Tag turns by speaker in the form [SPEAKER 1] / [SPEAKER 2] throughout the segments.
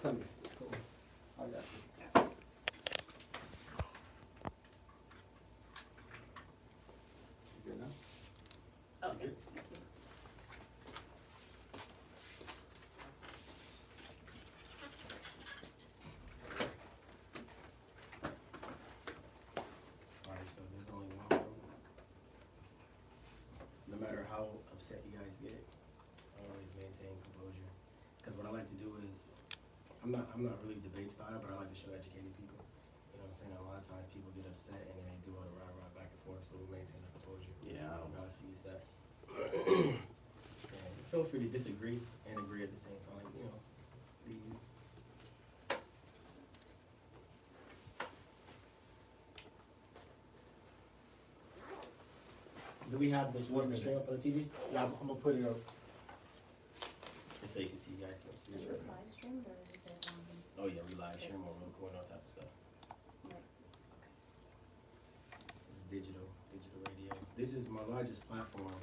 [SPEAKER 1] Let me see. Cool. I got you. You good now?
[SPEAKER 2] Okay,
[SPEAKER 1] Good.
[SPEAKER 2] thank you.
[SPEAKER 3] Alright, so there's only one rule. No matter how upset you guys get, always maintain composure. Because what I like to do is, I'm not really debate style, but I like to show educated people. You know what I'm saying? A lot of times people get upset and then they do all the rah-rah back and forth, so we maintain the composure.
[SPEAKER 4] Yeah, I don't know.
[SPEAKER 3] Guys, for you say. And feel free to disagree and agree at the same time, you know. Just be you. Do we have this one stream up on the TV?
[SPEAKER 1] Yeah, I'm gonna put it up.
[SPEAKER 3] Just so you can see you guys some
[SPEAKER 2] Is this live streamed or is it,
[SPEAKER 3] Oh yeah, we live stream on real cool and all type of stuff.
[SPEAKER 2] right,
[SPEAKER 3] This is digital radio. This is my largest platform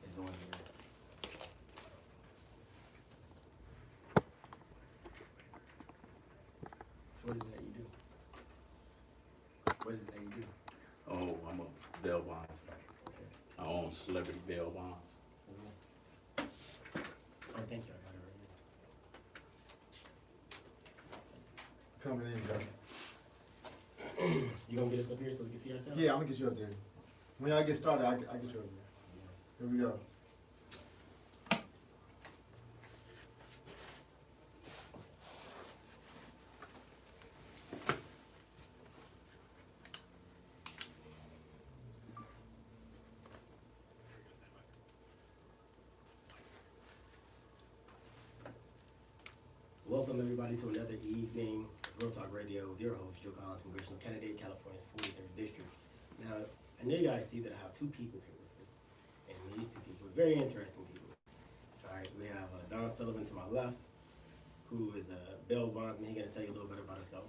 [SPEAKER 3] is on here. So what is it that you do? What is it that you do?
[SPEAKER 4] Oh, I'm a bail bonds. I own celebrity bail bonds.
[SPEAKER 3] Oh, thank you. I got it right
[SPEAKER 1] Coming in, bro.
[SPEAKER 3] here. You gonna get us up here so we can see ourselves?
[SPEAKER 1] Yeah, I'm gonna get you up there. When y'all get started, I get you up there.
[SPEAKER 3] Yes.
[SPEAKER 1] Here we go.
[SPEAKER 3] Welcome everybody to another evening of Real Talk Radio with your host, Joe Collins, congressional candidate, California's 43rd district. Now, I know you guys see that I have two people here with me, and these two people are very interesting people. All right, we have Don Sullivan to my left, who is a bail bondsman. He's going to tell you a little bit about herself.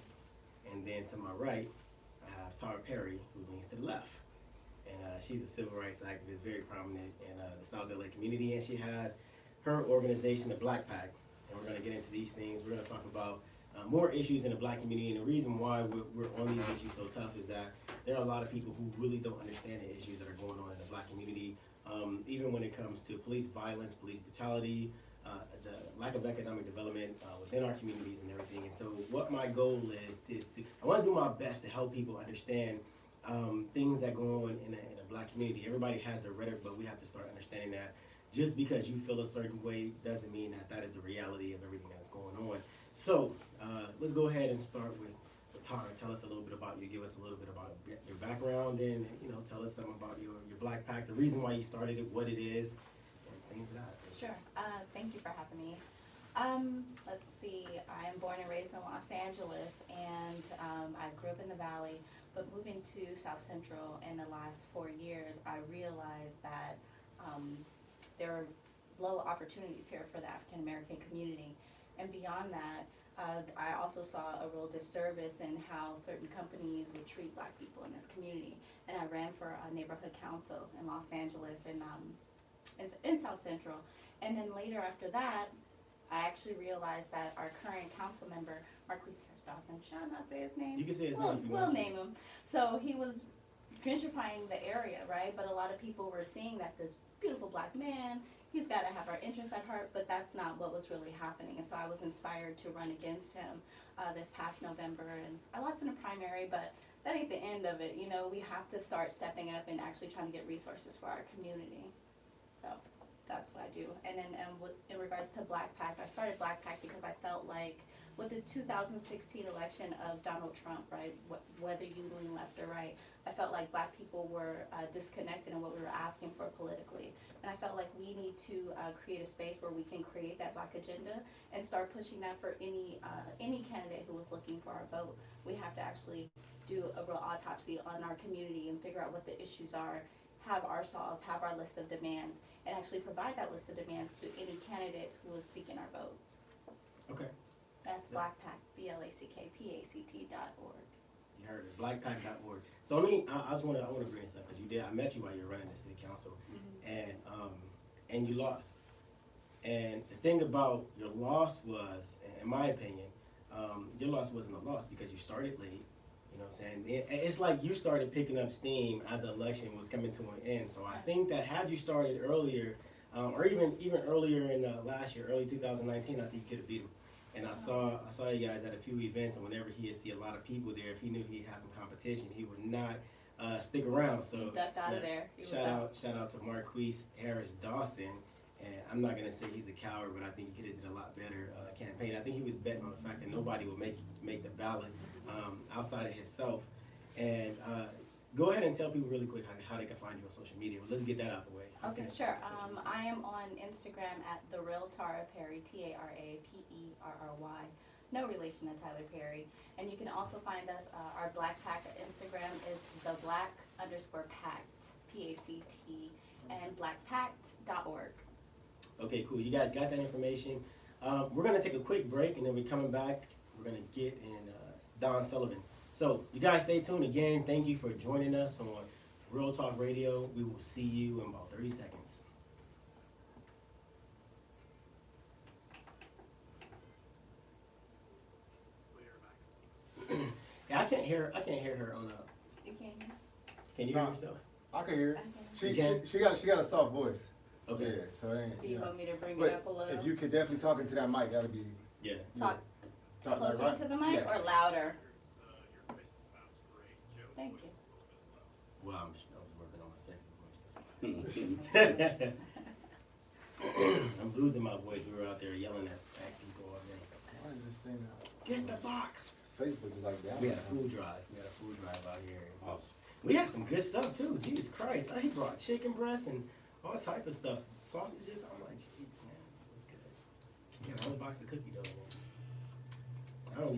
[SPEAKER 3] And then to my right, I have Tara Perry, who leans to the left. And she's a civil rights activist, very prominent in the South LA community, and she has her organization, the Black Pact. And we're going to get into these things. We're going to talk about more issues in the black community. And the reason why we're on these issues so tough is that there are a lot of people who really don't understand the issues that are going on in the black community, even when it comes to police violence, police brutality, the lack of economic development within our communities and everything. And so what my goal is I want to do my best to help people understand things that go on in a black community. Everybody has their rhetoric, but we have to start understanding that just because you feel a certain way doesn't mean that that is the reality of everything that's going on. So let's go ahead and start with Tara. Tell us a little bit about you, give us a little bit about your background, and tell us something about your Black Pact, the reason why you started it, what it is, and things like that.
[SPEAKER 2] sure. Thank you for having me. Let's see, I am born and raised in Los Angeles, and I grew up in the Valley, but moving to South Central in the last 4 years, I realized that there are low opportunities here for the African American community. And beyond that, I also saw a real disservice in how certain companies would treat black people in this community. And I ran for a neighborhood council in Los Angeles and in South Central. And then later after that, I actually realized that our current council member, Marquise Harris Dawson, should I not say his name?
[SPEAKER 3] You can say his name if you
[SPEAKER 2] We'll
[SPEAKER 3] want to.
[SPEAKER 2] name him. So he was gentrifying the area, right? But a lot of people were seeing that this beautiful black man, he's got to have our interests at heart, but that's not what was really happening. And so I was inspired to run against him this past November, and I lost in a primary, but that ain't the end of it. We have to start stepping up and actually trying to get resources for our community. So that's what I do. And then in regards to Black Pact, I started Black Pact because I felt like with the 2016 election of Donald Trump, right, whether you lean left or right, I felt like black people were disconnected in what we were asking for politically. And I felt like we need to create a space where we can create that black agenda and start pushing that for any candidate who was looking for our vote. We have to actually do a real autopsy on our community and figure out what the issues are, have our solves, have our list of demands, and actually provide that list of demands to any candidate who is seeking our votes.
[SPEAKER 3] Okay.
[SPEAKER 2] That's Black Pact, BLACKPACT.org.
[SPEAKER 3] You heard it, blackpact.org. So I want to bring this up because I met you while you were running the city council, and you lost. And the thing about your loss was, in my opinion, your loss wasn't a loss because you started late. You know what I'm saying? It's like you started picking up steam as the election was coming to an end. So I think that had you started earlier, or even earlier in last year, early 2019, I think you could have beat him. And I saw you guys at a few events, and whenever he would see a lot of people there, if he knew he had some competition, he would not stick around. So
[SPEAKER 2] He ducked out of there. He was
[SPEAKER 3] shout out to Marquise Harris Dawson. And I'm not gonna say he's a coward, but I think he could have did a lot better campaign. I think he was betting on the fact that nobody would make the ballot outside of himself. And go ahead and tell people really quick how they can find you on social media. Let's get that out the way.
[SPEAKER 2] Okay, sure. I am on Instagram at the real Tara Perry, TaraPerry. No relation to Tyler Perry. And you can also find us. Our Black Pact Instagram is the Black_Pact, PACT, and blackpact.org.
[SPEAKER 3] Okay, cool. You guys got that information. We're going to take a quick break, and then we're coming back. We're going to get in Don Sullivan. So you guys stay tuned. Again, thank you for joining us on Real Talk Radio. We will see you in about 30 seconds. Yeah, I can't hear her on
[SPEAKER 2] You can hear?
[SPEAKER 3] Can you hear
[SPEAKER 1] No.
[SPEAKER 3] yourself?
[SPEAKER 1] I can hear it.
[SPEAKER 3] You
[SPEAKER 1] She,
[SPEAKER 3] can?
[SPEAKER 1] she got a soft voice.
[SPEAKER 3] Okay.
[SPEAKER 1] Yeah, so it ain't.
[SPEAKER 2] Do you
[SPEAKER 1] know.
[SPEAKER 2] want me to bring it
[SPEAKER 1] But
[SPEAKER 2] up a little?
[SPEAKER 1] if you could definitely talk into that mic, that'd be.
[SPEAKER 3] Yeah.
[SPEAKER 2] Talk
[SPEAKER 1] Talk
[SPEAKER 2] closer
[SPEAKER 1] right.
[SPEAKER 2] to the mic
[SPEAKER 1] Yes.
[SPEAKER 2] or louder? Thank you.
[SPEAKER 3] Well, I was working on my sexy voice. I'm losing my voice. We were out there yelling at people all day.
[SPEAKER 1] Why is this thing?
[SPEAKER 3] Get the box.
[SPEAKER 1] Facebook is like that.
[SPEAKER 3] We had a food drive. Out here.
[SPEAKER 4] Awesome.
[SPEAKER 3] We had some good stuff too. Jesus Christ. He brought chicken breasts and all type of stuff. Sausages. I'm like, jeez, man, this is good. Yeah, another box of cookie dough, man. I don't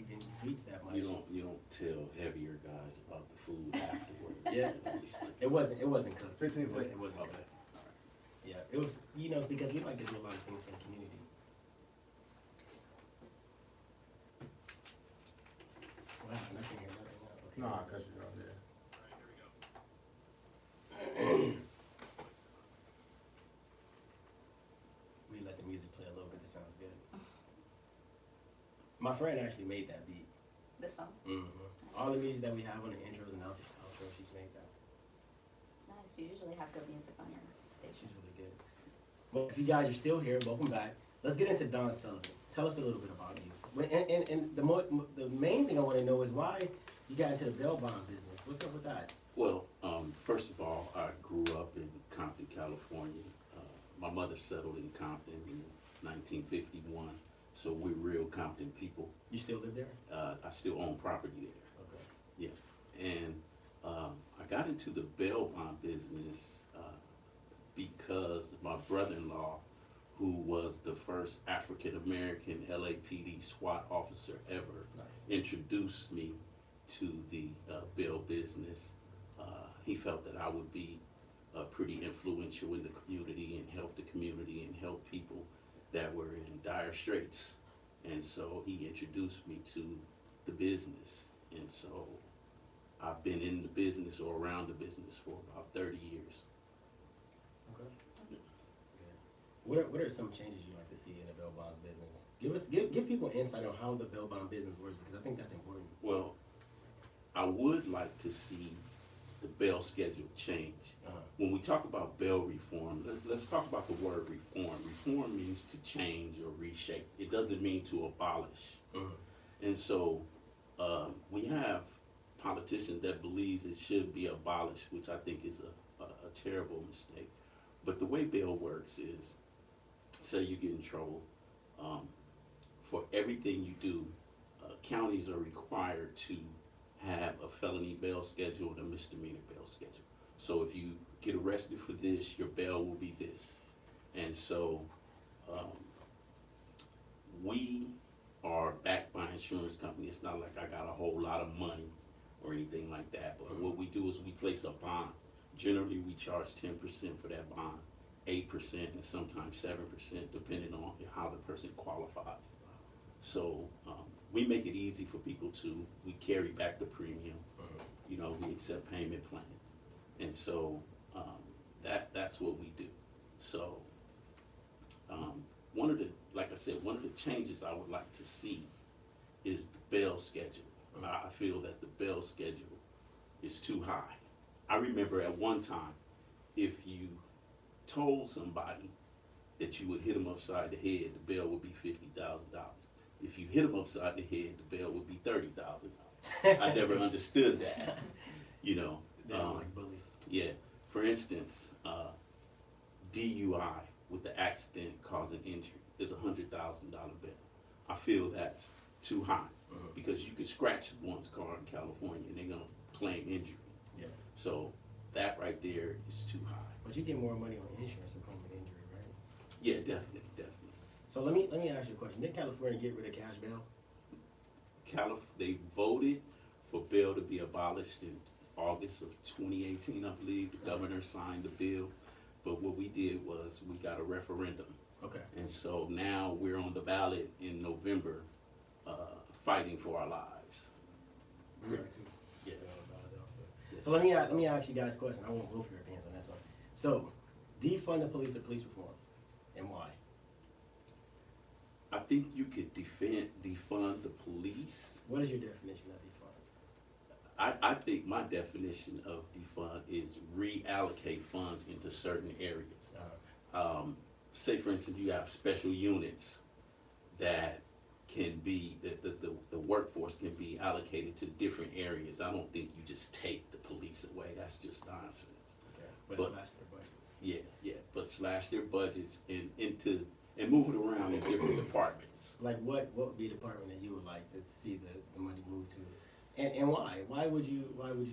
[SPEAKER 3] even eat sweets that much.
[SPEAKER 4] You don't tell heavier guys about the food afterwards.
[SPEAKER 3] Yeah. It wasn't cooked.
[SPEAKER 1] 15
[SPEAKER 3] It
[SPEAKER 1] seconds.
[SPEAKER 3] wasn't
[SPEAKER 4] Okay.
[SPEAKER 3] cooked. Yeah, it was, because we like to do a lot of things for the community. Wow, and I can't hear nothing now. Okay.
[SPEAKER 1] Nah, cause you're out there.
[SPEAKER 3] We let the music play a little bit. This sounds good. My friend actually made that beat.
[SPEAKER 2] This song.
[SPEAKER 3] All the music that we have on the intros and outros, she's made that.
[SPEAKER 2] It's nice. You usually have good music on your
[SPEAKER 3] She's
[SPEAKER 2] station.
[SPEAKER 3] really good. Well, if you guys are still here, welcome back. Let's get into Don Sullivan. Tell us a little bit about you. And the main thing I want to know is why you got into the bail bond business. What's up with that?
[SPEAKER 4] Well, first of all, I grew up in Compton, California. My mother settled in Compton in 1951, so we're real Compton people.
[SPEAKER 3] You still live there?
[SPEAKER 4] I still own property there.
[SPEAKER 3] Okay.
[SPEAKER 4] Yes, and I got into the bail bond business because my brother-in-law, who was the first African-American LAPD SWAT officer ever,
[SPEAKER 3] Nice.
[SPEAKER 4] introduced me to the bail business. He felt that I would be pretty influential in the community and help the community and help people that were in dire straits. And so he introduced me to the business. And so I've been in the business or around the business for about 30 years.
[SPEAKER 3] Okay. What are some changes you like to see in the bail bonds business? Give people insight on how the bail bond business works, because I think that's important.
[SPEAKER 4] Well, I would like to see the bail schedule change. When we talk about bail reform, let's talk about the word reform. Reform means to change or reshape. It doesn't mean to abolish. And so we have politicians that believes it should be abolished, which I think is a terrible mistake. But the way bail works is, say you get in trouble, for everything you do, counties are required to have a felony bail schedule and a misdemeanor bail schedule. So if you get arrested for this, your bail will be this. And so we are backed by an insurance company. It's not like I got a whole lot of money or anything like that. But what we do is we place a bond. Generally, we charge 10% for that bond, 8% and sometimes 7%, depending on how the person qualifies. So we make it easy for people we carry back the premium. We accept payment plans. And so that's what we do. So one of the changes I would like to see is the bail schedule. I feel that the bail schedule is too high. I remember at one time, if you told somebody that you would hit them upside the head, the bail would be $50,000. If you hit them upside the head, the bail would be $30,000. I never understood that, you know.
[SPEAKER 3] They don't like bullies.
[SPEAKER 4] Yeah, for instance, DUI with the accident causing injury is $100,000 bail. I feel that's too high because you could scratch one's car in California and they're gonna claim injury.
[SPEAKER 3] Yeah.
[SPEAKER 4] So that right there is too high.
[SPEAKER 3] But you get more money on insurance for claiming injury, right?
[SPEAKER 4] Yeah, definitely.
[SPEAKER 3] So let me ask you a question. Did California get rid of cash bail?
[SPEAKER 4] They voted for bail to be abolished in August of 2018, I believe. The governor signed the bill, but what we did was we got a referendum.
[SPEAKER 3] Okay.
[SPEAKER 4] And so now we're on the ballot in November, fighting for our lives.
[SPEAKER 3] We are too.
[SPEAKER 4] Yeah.
[SPEAKER 3] So let me ask you guys a question. I want both of your opinions on this one. So, defund the police or police reform, and why?
[SPEAKER 4] I think you could defund the police.
[SPEAKER 3] What is your definition of defund?
[SPEAKER 4] I think my definition of defund is reallocate funds into certain areas. Say for instance, you have special units that can be, the workforce can be allocated to different areas. I don't think you just take the police away. That's just nonsense.
[SPEAKER 3] Okay. But slash their budgets.
[SPEAKER 4] Yeah, but slash their budgets and move it around in different departments.
[SPEAKER 3] Like what would be a department that you would like to see the money move to? And why? Why would you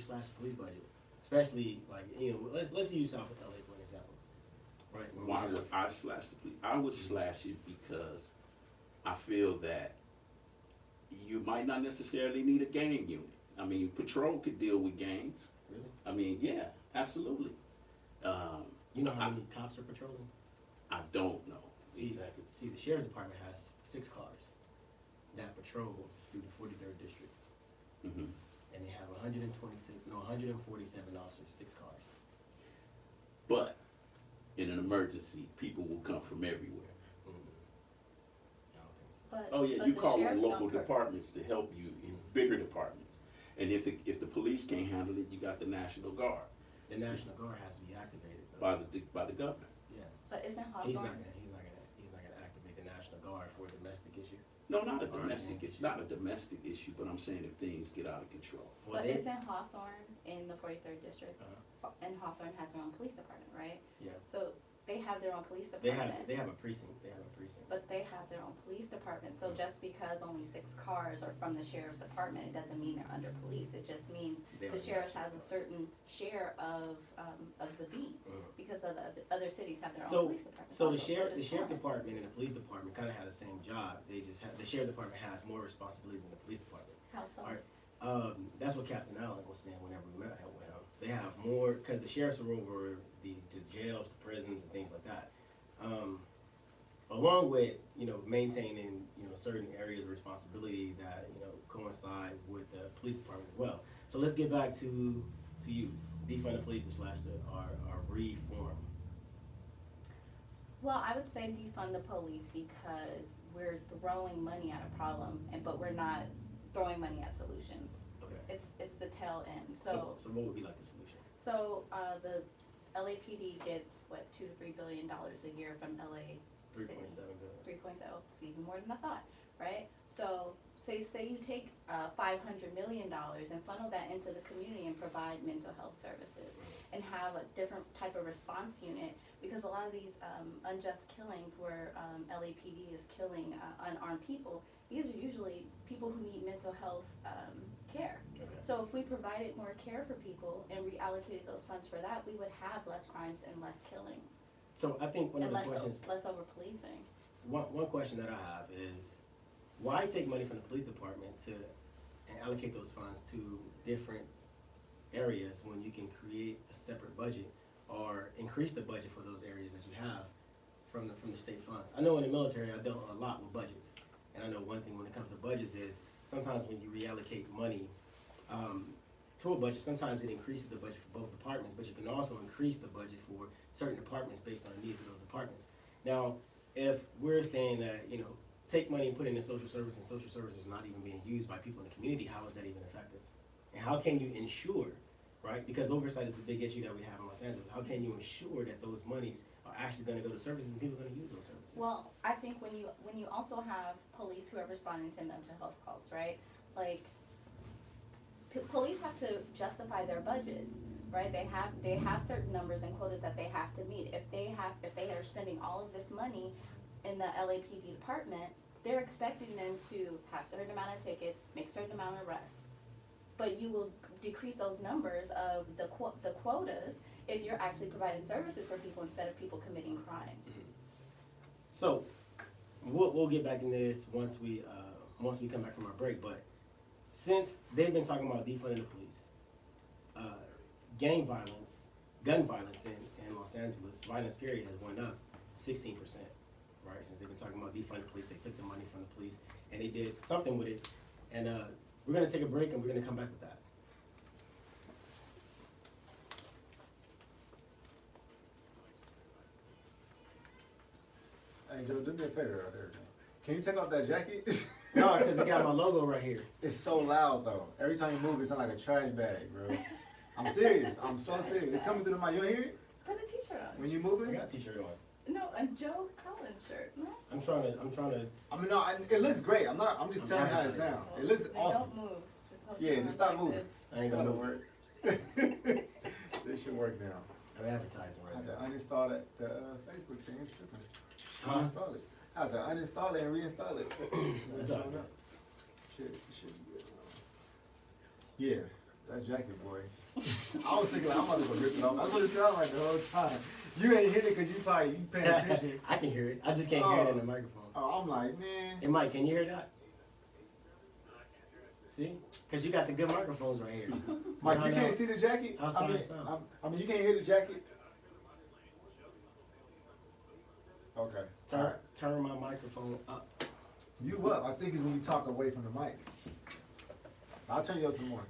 [SPEAKER 3] slash the police budget? Especially like, you know, let's use South LA for an example. Right.
[SPEAKER 4] Why would I slash the police? I would slash it because I feel that you might not necessarily need a gang unit. I mean, patrol could deal with gangs.
[SPEAKER 3] Really?
[SPEAKER 4] I mean, yeah, absolutely.
[SPEAKER 3] You know how many cops are patrolling?
[SPEAKER 4] I don't know exactly.
[SPEAKER 3] See, the sheriff's department has 6 cars that patrol through the 43rd district,
[SPEAKER 4] Mm-hmm.
[SPEAKER 3] and they have 147 officers, 6 cars.
[SPEAKER 4] But in an emergency, people will come from everywhere.
[SPEAKER 3] I don't think so.
[SPEAKER 2] But,
[SPEAKER 4] Oh yeah,
[SPEAKER 2] but
[SPEAKER 4] you
[SPEAKER 2] the
[SPEAKER 4] call on
[SPEAKER 2] sheriffs
[SPEAKER 4] local
[SPEAKER 2] don't
[SPEAKER 4] departments to help you in bigger departments. And if the police can't handle it, you got the National Guard
[SPEAKER 3] The National Guard has to be activated, though.
[SPEAKER 4] by the governor.
[SPEAKER 3] Yeah.
[SPEAKER 2] But isn't
[SPEAKER 3] He's not
[SPEAKER 2] Hawthorne?
[SPEAKER 3] gonna activate the National Guard for a domestic issue.
[SPEAKER 4] No, not a
[SPEAKER 3] All right.
[SPEAKER 4] domestic issue. Not a domestic issue, but I'm saying if things get out of control.
[SPEAKER 3] Well,
[SPEAKER 2] But
[SPEAKER 3] they,
[SPEAKER 2] isn't Hawthorne in the 43rd district?
[SPEAKER 3] Uh-huh.
[SPEAKER 2] And Hawthorne has their own police department, right?
[SPEAKER 3] yeah,
[SPEAKER 2] So they have their own police
[SPEAKER 3] they
[SPEAKER 2] department.
[SPEAKER 3] have a precinct.
[SPEAKER 2] But they have their own police department, so just because only 6 cars are from the sheriff's department, it doesn't mean they're under police. It just means
[SPEAKER 3] They
[SPEAKER 2] the
[SPEAKER 3] are
[SPEAKER 2] sheriff has a
[SPEAKER 3] national
[SPEAKER 2] certain share of the beat,
[SPEAKER 3] Mhm.
[SPEAKER 2] because of the other cities have their own
[SPEAKER 3] So,
[SPEAKER 2] police departments.
[SPEAKER 3] so
[SPEAKER 2] also.
[SPEAKER 3] the sheriff
[SPEAKER 2] does Florence.
[SPEAKER 3] department and the police department kind of have the same job. They just have the sheriff department has more responsibilities than the police department.
[SPEAKER 2] How so?
[SPEAKER 3] All right. That's what Captain Allen was saying whenever we met with him. They have more because the sheriffs are over the jails, the prisons, and things like that. Along with maintaining certain areas of responsibility that coincide with the police department as well. So let's get back to you. Defund the police or slash our reform.
[SPEAKER 2] Well, I would say defund the police because we're throwing money at a problem, but we're not throwing money at solutions.
[SPEAKER 3] Okay.
[SPEAKER 2] It's the tail end.
[SPEAKER 3] So what would be like the solution?
[SPEAKER 2] So the LAPD gets what $2 to $3 billion a year from LA
[SPEAKER 3] 3.7
[SPEAKER 2] City.
[SPEAKER 3] billion.
[SPEAKER 2] 3.7, it's even more than I thought, right? So say you take $500 million and funnel that into the community and provide mental health services and have a different type of response unit, because a lot of these unjust killings where LAPD is killing unarmed people, these are usually people who need mental health care.
[SPEAKER 3] Okay.
[SPEAKER 2] So if we provided more care for people and reallocated those funds for that, we would have less crimes and less killings.
[SPEAKER 3] So I think one of
[SPEAKER 2] And
[SPEAKER 3] the questions.
[SPEAKER 2] less over policing.
[SPEAKER 3] One question that I have is, why take money from the police department and allocate those funds to different areas when you can create a separate budget or increase the budget for those areas that you have from the state funds? I know in the military I dealt a lot with budgets, and I know one thing when it comes to budgets is sometimes when you reallocate money to a budget, sometimes it increases the budget for both departments, but you can also increase the budget for certain departments based on the needs of those departments. Now, if we're saying that, take money and put it in social service, and social service is not even being used by people in the community, how is that even effective? And how can you ensure, right? Because oversight is a big issue that we have in Los Angeles. How can you ensure that those monies are actually going to go to services and people are going to use those services?
[SPEAKER 2] Well, I think when you also have police who are responding to mental health calls, right? Like, police have to justify their budgets, right? They have certain numbers and quotas that they have to meet. If they are spending all of this money in the LAPD department, they're expecting them to have certain amount of tickets, make certain amount of arrests. But you will decrease those numbers of the quotas if you're actually providing services for people instead of people committing crimes.
[SPEAKER 3] So, we'll get back into this once we come back from our break. But since they've been talking about defunding the police, gang violence, gun violence in Los Angeles, violence period has went up 16%. Right, since they've been talking about defunding the police, they took the money from the police and they did something with it. And we're gonna take a break and we're gonna come back with that.
[SPEAKER 1] Hey Joe, do me a favor out there. Can you take off that jacket?
[SPEAKER 3] No, because it got my logo right here.
[SPEAKER 1] It's so loud though. Every time you move, it sounds like a trash bag, bro. I'm serious. I'm so serious. It's coming through the mic. You don't hear it?
[SPEAKER 2] Put a t-shirt on.
[SPEAKER 1] When you
[SPEAKER 3] I
[SPEAKER 1] moving?
[SPEAKER 3] got a t-shirt on.
[SPEAKER 2] No, a Joe Collins shirt. No.
[SPEAKER 3] I'm trying to.
[SPEAKER 1] I mean, no, it looks great. I'm just
[SPEAKER 3] I'm
[SPEAKER 1] telling you how it
[SPEAKER 3] advertising.
[SPEAKER 1] sounds. It looks
[SPEAKER 2] Then
[SPEAKER 1] awesome.
[SPEAKER 2] Don't move. Just hold
[SPEAKER 1] Yeah,
[SPEAKER 2] your
[SPEAKER 1] just
[SPEAKER 2] arms
[SPEAKER 1] stop
[SPEAKER 2] like
[SPEAKER 1] moving.
[SPEAKER 2] this.
[SPEAKER 3] I ain't gonna
[SPEAKER 1] That'll
[SPEAKER 3] work.
[SPEAKER 1] This should work now.
[SPEAKER 3] I'm advertising
[SPEAKER 1] I
[SPEAKER 3] right
[SPEAKER 1] had to
[SPEAKER 3] now.
[SPEAKER 1] uninstall the Facebook thing. It's tripping.
[SPEAKER 3] Huh?
[SPEAKER 1] Uninstall it. I had to uninstall it and reinstall it.
[SPEAKER 3] That's all right.
[SPEAKER 1] Should be good. Yeah, that jacket, boy. I was thinking, like, I'm about to go rip it off. That's what it sounded like the whole time. You ain't hit it because you paying attention.
[SPEAKER 3] I can hear it. I just can't hear it in the microphone.
[SPEAKER 1] Oh, I'm like, man.
[SPEAKER 3] Hey Mike, can you hear that? See? Because you got the good microphones right here.
[SPEAKER 1] Mike,
[SPEAKER 3] No,
[SPEAKER 1] you
[SPEAKER 3] no.
[SPEAKER 1] can't see the jacket?
[SPEAKER 3] Outside sound.
[SPEAKER 1] I mean, you can't hear the jacket? Okay. Alright.
[SPEAKER 3] Turn my microphone up.
[SPEAKER 1] You up. I think it's when you talk away from the mic. I'll turn you up some more.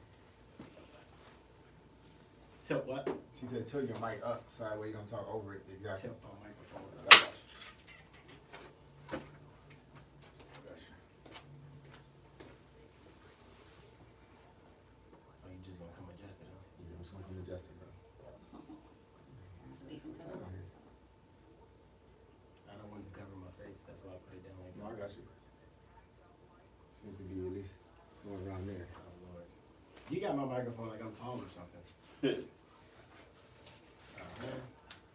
[SPEAKER 3] Tilt what?
[SPEAKER 1] She said, turn your mic up so that way you don't talk over it. Exactly.
[SPEAKER 3] Tilt my microphone up.
[SPEAKER 1] Gotcha. Gotcha.
[SPEAKER 3] Oh, you just gonna come adjust it, huh?
[SPEAKER 1] Yeah, I'm just gonna come adjust it, bro.
[SPEAKER 2] Speaking to them.
[SPEAKER 3] I don't want to cover my face. That's why I put it down like
[SPEAKER 1] No, I
[SPEAKER 3] that.
[SPEAKER 1] got you. Seems to be at least going around there.
[SPEAKER 3] Oh, Lord. You got my microphone like I'm tall or something. Oh, man.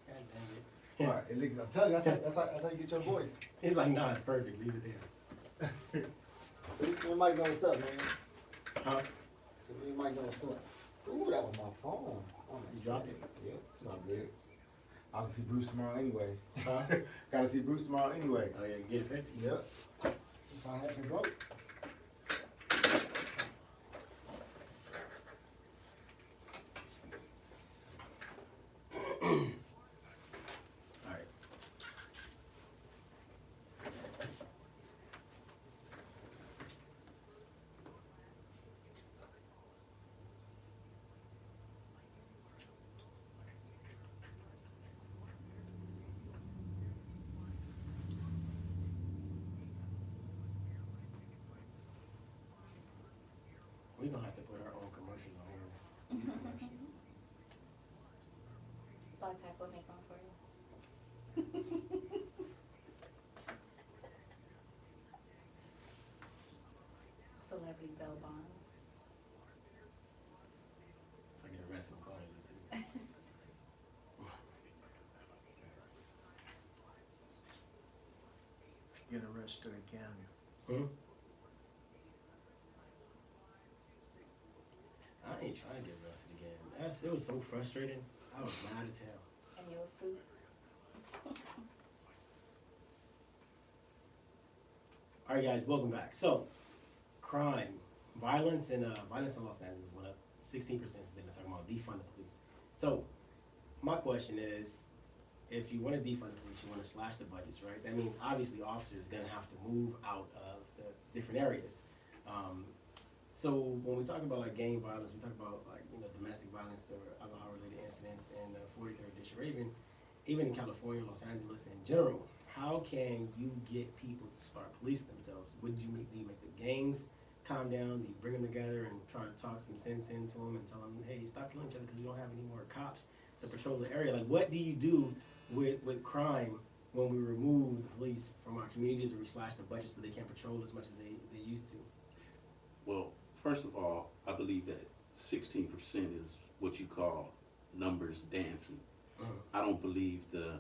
[SPEAKER 3] God dang it.
[SPEAKER 1] Right, it looks, I'm telling you, that's how you get your voice.
[SPEAKER 3] He's like, nah, it's perfect. Leave it there.
[SPEAKER 1] So you might know what's up, man.
[SPEAKER 3] Huh?
[SPEAKER 1] So you might know what's up. Ooh, that was my phone. Oh,
[SPEAKER 3] You dropped it?
[SPEAKER 1] Yeah, it's all good. I'll see Bruce tomorrow anyway.
[SPEAKER 3] Huh?
[SPEAKER 1] Gotta see Bruce tomorrow anyway.
[SPEAKER 3] Oh, yeah, get it fixed?
[SPEAKER 1] Yep. If I haven't broke.
[SPEAKER 3] All right. We don't have to put our own commercials on here. These commercials.
[SPEAKER 2] Black Pack will make one for you. Celebrity bail bonds.
[SPEAKER 3] If I get arrested, I'm calling you too.
[SPEAKER 5] Get arrested again.
[SPEAKER 3] Hmm? I ain't trying to get arrested again. It was so frustrating. I was mad as hell.
[SPEAKER 2] And your suit.
[SPEAKER 3] All right, guys, welcome back. So, crime, violence in Los Angeles went up 16% since they've been talking about defund the police. So, my question is, if you want to defund the police, you want to slash the budgets, right? That means obviously officers are going to have to move out of the different areas. So when we talk about like gang violence, we talk about like domestic violence or alcohol-related incidents in the 43rd district, or even in California, Los Angeles in general. how can you get people to start policing themselves? What do you make the gangs calm down? Do you bring them together and try to talk some sense into them and tell them, hey, stop killing each other because we don't have any more cops to patrol the area? Like, what do you do with crime when we remove the police from our communities or we slash the budget so they can't patrol as much as they used to?
[SPEAKER 4] Well, first of all, I believe that 16% is what you call numbers dancing. I don't believe the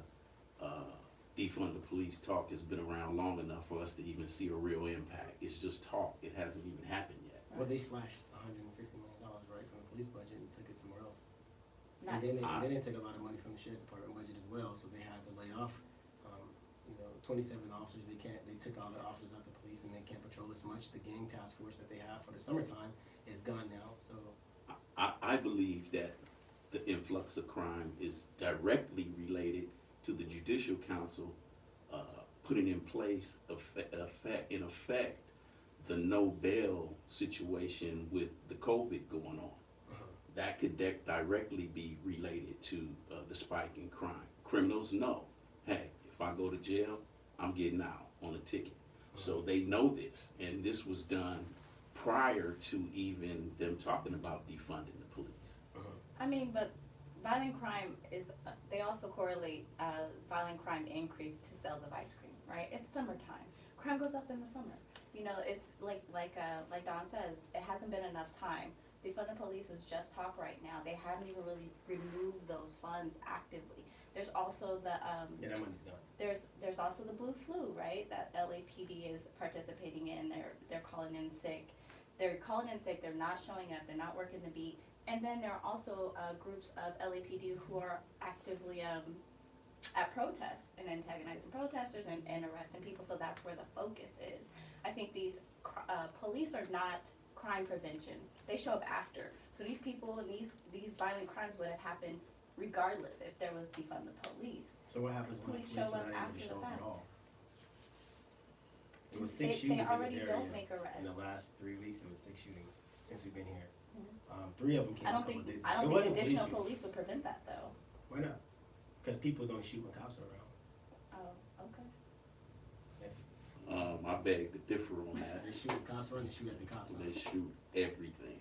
[SPEAKER 4] defund the police talk has been around long enough for us to even see a real impact. It's just talk. It hasn't even happened yet.
[SPEAKER 3] Well, they slashed $150 million, right, from the police budget and took it somewhere else.
[SPEAKER 2] Not-
[SPEAKER 3] And then they took a lot of money from the sheriff's department budget as well, so they had to lay off, 27 officers. They took all the officers out of the police and they can't patrol as much. The gang task force that they have for the summertime is gone now, so.
[SPEAKER 4] I believe that the influx of crime is directly related to the Judicial Council putting in place, in effect, the no bail situation with the COVID going on. That could directly be related to the spike in crime. Criminals know, hey, if I go to jail, I'm getting out on a ticket. So they know this, and this was done prior to even them talking about defunding the police.
[SPEAKER 2] I mean, but violent crime is, they also correlate violent crime increase to sales of ice cream, right? It's summertime. Crime goes up in the summer. You know, it's like Don says, it hasn't been enough time. Defund the police is just talk right now. They haven't even really removed those funds actively. There's also the
[SPEAKER 3] Yeah, that money's gone.
[SPEAKER 2] there's also the blue flu, right? That LAPD is participating in. They're calling in sick. They're calling in sick. They're not showing up. They're not working the beat. And then there are also groups of LAPD who are actively at protests and antagonizing protesters and arresting people. So that's where the focus is. I think these police are not crime prevention. They show up after. So these people and these violent crimes would have happened regardless if there was defund the police.
[SPEAKER 3] So what happens when the
[SPEAKER 2] Police
[SPEAKER 3] police
[SPEAKER 2] show
[SPEAKER 3] are
[SPEAKER 2] up
[SPEAKER 3] not able
[SPEAKER 2] after
[SPEAKER 3] to
[SPEAKER 2] the
[SPEAKER 3] show up
[SPEAKER 2] fact.
[SPEAKER 3] at all? It was
[SPEAKER 2] They
[SPEAKER 3] 6 shootings in
[SPEAKER 2] already
[SPEAKER 3] this
[SPEAKER 2] don't
[SPEAKER 3] area.
[SPEAKER 2] make arrests.
[SPEAKER 3] In the last 3 weeks, it was 6 shootings since we've been here.
[SPEAKER 2] Mhm.
[SPEAKER 3] 3 of them came
[SPEAKER 2] I
[SPEAKER 3] a
[SPEAKER 2] don't
[SPEAKER 3] couple
[SPEAKER 2] think
[SPEAKER 3] of days ago.
[SPEAKER 2] I
[SPEAKER 3] It
[SPEAKER 2] don't
[SPEAKER 3] wasn't
[SPEAKER 2] think additional
[SPEAKER 3] shootings.
[SPEAKER 2] police would prevent that though.
[SPEAKER 3] Why not? Because people don't shoot when cops are around.
[SPEAKER 2] Oh, okay.
[SPEAKER 3] If
[SPEAKER 4] I beg to differ on that.
[SPEAKER 3] they shoot when cops are around, they shoot at the cops.
[SPEAKER 4] They shoot everything.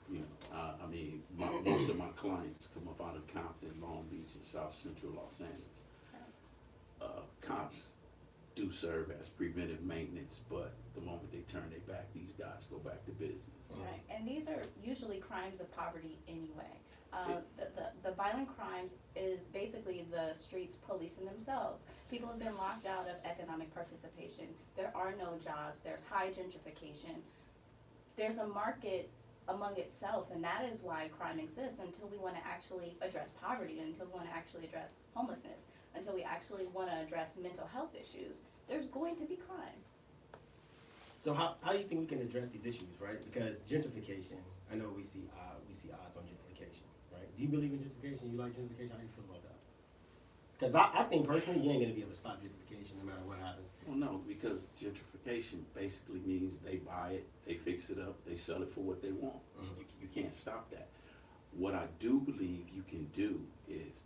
[SPEAKER 4] You know, I mean, most of my clients come up out of Compton, Long Beach, and South Central Los Angeles. Cops do serve as preventive maintenance, but the moment they turn their back, these guys go back to business.
[SPEAKER 2] Right, and these are usually crimes of poverty anyway. The violent crimes is basically the streets policing themselves. People have been locked out of economic participation. There are no jobs. There's high gentrification. There's a market among itself, and that is why crime exists until we want to actually address poverty, until we want to actually address homelessness, until we actually want to address mental health issues. There's going to be crime.
[SPEAKER 3] So how do you think we can address these issues, right? Because gentrification, I know we see odds on gentrification, right? Do you believe in gentrification? You like gentrification? How do you feel about that? Because I think personally, you ain't gonna be able to stop gentrification no matter what happens.
[SPEAKER 4] Well, no, because gentrification basically means they buy it, they fix it up, they sell it for what they want. You can't stop that. What I do believe you can do is,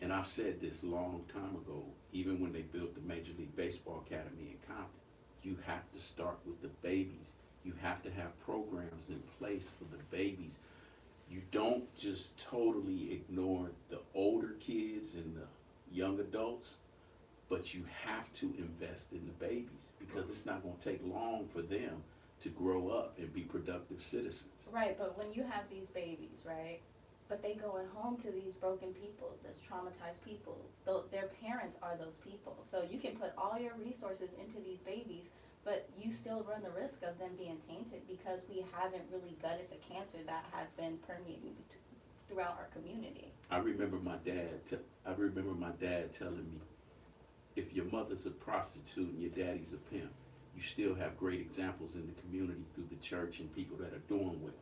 [SPEAKER 4] and I've said this a long time ago, even when they built the Major League Baseball Academy in Compton, you have to start with the babies. You have to have programs in place for the babies. You don't just totally ignore the older kids and the young adults, but you have to invest in the babies because it's not going to take long for them to grow up and be productive citizens.
[SPEAKER 2] Right, but when you have these babies, right, but they going home to these broken people, this traumatized people, their parents are those people. So you can put all your resources into these babies, but you still run the risk of them being tainted because we haven't really gutted the cancer that has been permeating throughout our community.
[SPEAKER 4] I remember my dad telling me, if your mother's a prostitute and your daddy's a pimp, you still have great examples in the community through the church and people that are doing well.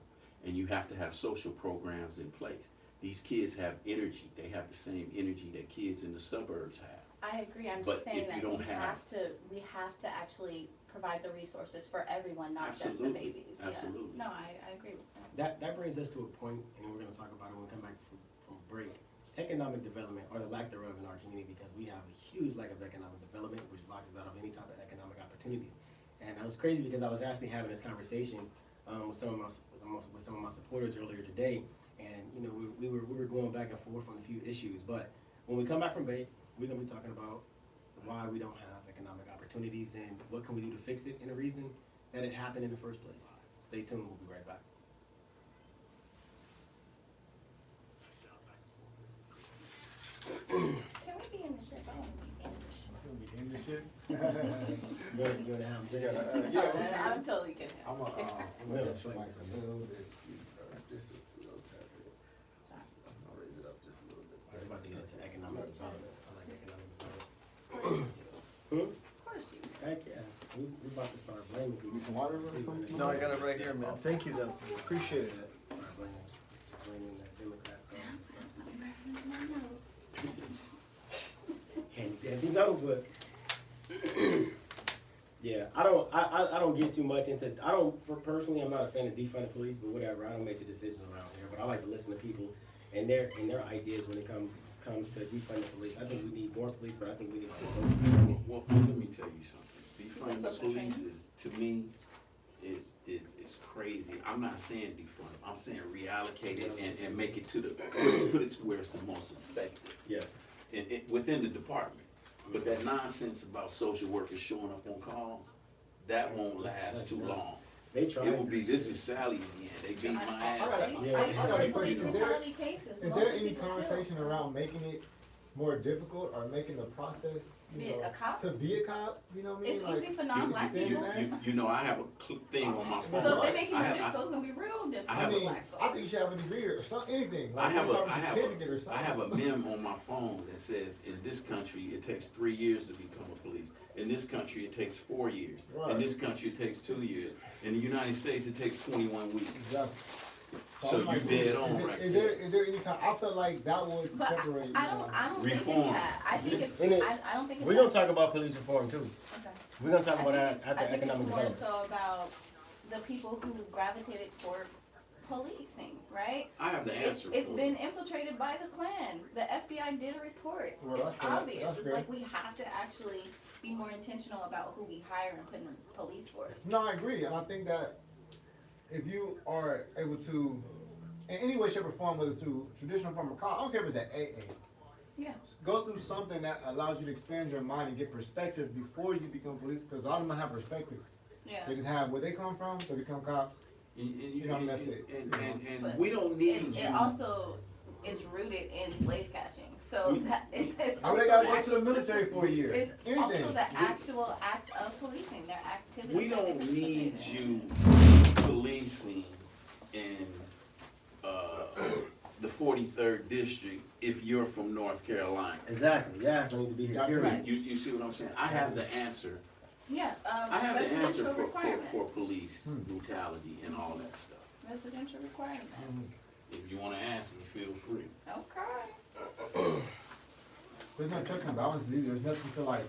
[SPEAKER 4] And you have to have social programs in place. These kids have energy. They have the same energy that kids in the suburbs have.
[SPEAKER 2] I agree. I'm
[SPEAKER 4] But
[SPEAKER 2] just saying
[SPEAKER 4] if you
[SPEAKER 2] that
[SPEAKER 4] don't
[SPEAKER 2] we have to actually provide the resources for everyone, not just the
[SPEAKER 4] Absolutely.
[SPEAKER 2] babies.
[SPEAKER 4] Absolutely.
[SPEAKER 2] Yeah. No, I agree with that.
[SPEAKER 3] That brings us to a point, and we're gonna talk about it when we come back from break. economic development or the lack thereof in our community, because we have a huge lack of economic development, which locks us out of any type of economic opportunities. And it was crazy because I was actually having this conversation with some of my supporters earlier today, and you know we were going back and forth on a few issues. But when we come back from break, we're gonna be talking about why we don't have economic opportunities and what can we do to fix it, and the reason that it happened in the first place. Stay tuned. We'll be right back.
[SPEAKER 2] Can we be in the ship? I want to be in the ship.
[SPEAKER 1] Gonna be in this shit.
[SPEAKER 3] You wanna have them
[SPEAKER 1] Yeah,
[SPEAKER 2] I'm totally kidding.
[SPEAKER 1] I'm gonna
[SPEAKER 3] Well,
[SPEAKER 1] adjust your mic a little bit. Just a little tad bit.
[SPEAKER 2] Sorry.
[SPEAKER 1] I'm gonna raise it up just a little bit.
[SPEAKER 3] We're about to get into economic development. I like economic development.
[SPEAKER 2] Of course you.
[SPEAKER 3] Heck yeah. We about to start blaming people.
[SPEAKER 1] Need some water or something?
[SPEAKER 5] No, I got it right here, man. Thank you, though. Appreciate it.
[SPEAKER 3] Blaming the Democrats on this stuff.
[SPEAKER 2] I'm referencing my notes.
[SPEAKER 3] And you know, but yeah, I don't get too much into. Personally, I'm not a fan of defunding police, but whatever. I don't make the decisions around here, but I like to listen to people and their ideas when it comes to defunding police. I think we need more police, but I think we need more social training.
[SPEAKER 4] Well, let me tell you something. Defunding the
[SPEAKER 2] social
[SPEAKER 4] police
[SPEAKER 2] training?
[SPEAKER 4] is, to me, is crazy. I'm not saying defund. I'm saying reallocate it and make it put it to where it's the most effective.
[SPEAKER 3] Yeah.
[SPEAKER 4] Within the department. But that nonsense about social workers showing up on calls, that won't last too long.
[SPEAKER 3] They try.
[SPEAKER 4] It will be, this is Sally again. They beat my ass.
[SPEAKER 1] I got a question. Is there any
[SPEAKER 2] people
[SPEAKER 1] conversation around making it more difficult or making the process,
[SPEAKER 2] Be
[SPEAKER 1] you know,
[SPEAKER 2] a cop?
[SPEAKER 1] to be a cop? You know what I mean?
[SPEAKER 2] It's easy for non-black
[SPEAKER 1] extend
[SPEAKER 2] people.
[SPEAKER 1] that?
[SPEAKER 4] You know, I have a thing on my phone.
[SPEAKER 2] So if they make it more
[SPEAKER 4] I have-
[SPEAKER 2] difficult, it's gonna be real difficult
[SPEAKER 4] I
[SPEAKER 1] I
[SPEAKER 4] have
[SPEAKER 2] for
[SPEAKER 1] mean,
[SPEAKER 2] black folks.
[SPEAKER 1] I think you should have a degree or something, anything,
[SPEAKER 4] I
[SPEAKER 1] like
[SPEAKER 4] have
[SPEAKER 1] some
[SPEAKER 4] a,
[SPEAKER 1] type
[SPEAKER 4] I
[SPEAKER 1] of
[SPEAKER 4] have
[SPEAKER 1] certificate or
[SPEAKER 4] a, I
[SPEAKER 1] something.
[SPEAKER 4] have a mem on my phone that says, in this country, it takes 3 years to become a police. In this country, it takes 4 years.
[SPEAKER 1] Right.
[SPEAKER 4] In this country, it takes 2 years. In the United States, it takes 21 weeks.
[SPEAKER 1] Exactly.
[SPEAKER 4] So
[SPEAKER 1] I'm like,
[SPEAKER 4] you dead on
[SPEAKER 1] is
[SPEAKER 4] right
[SPEAKER 1] is
[SPEAKER 4] there.
[SPEAKER 1] Is there any kind, I feel like that would
[SPEAKER 2] But
[SPEAKER 1] separate, you
[SPEAKER 2] I
[SPEAKER 1] know.
[SPEAKER 2] don't think it's
[SPEAKER 4] Reform.
[SPEAKER 2] that. I think it's,
[SPEAKER 3] And it-
[SPEAKER 2] I don't think it's
[SPEAKER 3] We're gonna
[SPEAKER 2] that.
[SPEAKER 3] talk about police reform too.
[SPEAKER 2] Okay.
[SPEAKER 3] We're gonna talk about
[SPEAKER 2] I
[SPEAKER 3] that
[SPEAKER 2] think it's-
[SPEAKER 3] after economic
[SPEAKER 2] I think
[SPEAKER 3] development.
[SPEAKER 2] it's more so about the people who gravitated toward policing, right?
[SPEAKER 4] I have the answer
[SPEAKER 2] It's
[SPEAKER 4] for
[SPEAKER 2] been
[SPEAKER 4] it.
[SPEAKER 2] infiltrated by the Klan. The FBI did a report.
[SPEAKER 1] Well,
[SPEAKER 2] It's
[SPEAKER 1] that's good.
[SPEAKER 2] obvious.
[SPEAKER 1] That's
[SPEAKER 2] It's
[SPEAKER 1] good.
[SPEAKER 2] like we have to actually be more intentional about who we hire and put in the police force.
[SPEAKER 1] No, I agree, and I think that if you are able to, in any way, shape, or form, whether it's through traditional form or call, I don't care if it's at AA,
[SPEAKER 2] Yeah.
[SPEAKER 1] go through something that allows you to expand your mind and get perspective before you become police, because a lot of them have perspective.
[SPEAKER 2] Yeah.
[SPEAKER 1] They just have where they come from, they become cops. You know, that's it.
[SPEAKER 4] And
[SPEAKER 2] But
[SPEAKER 4] we don't need
[SPEAKER 2] It
[SPEAKER 4] you.
[SPEAKER 2] also is rooted in slave catching. So that it's
[SPEAKER 1] I
[SPEAKER 2] also
[SPEAKER 1] mean, they gotta
[SPEAKER 2] the
[SPEAKER 1] go to the
[SPEAKER 2] actual
[SPEAKER 1] military
[SPEAKER 2] system.
[SPEAKER 1] for a year.
[SPEAKER 2] It's
[SPEAKER 1] Anything.
[SPEAKER 2] also the actual acts of policing, their activities.
[SPEAKER 4] We
[SPEAKER 2] that
[SPEAKER 4] don't
[SPEAKER 2] they
[SPEAKER 4] need
[SPEAKER 2] participate
[SPEAKER 4] you
[SPEAKER 2] in.
[SPEAKER 4] policing in the 43rd district if you're from North Carolina.
[SPEAKER 3] Exactly. Yeah, so I need to be here.
[SPEAKER 1] That's
[SPEAKER 3] Period.
[SPEAKER 1] right.
[SPEAKER 4] You see what I'm saying? I have the answer.
[SPEAKER 2] Yeah,
[SPEAKER 4] I have the answer
[SPEAKER 2] residential requirements.
[SPEAKER 4] for police brutality and all that stuff.
[SPEAKER 2] Residential requirements.
[SPEAKER 4] If you wanna ask me, feel free.
[SPEAKER 2] Okay.
[SPEAKER 1] There's no check and balance either, there's nothing to like,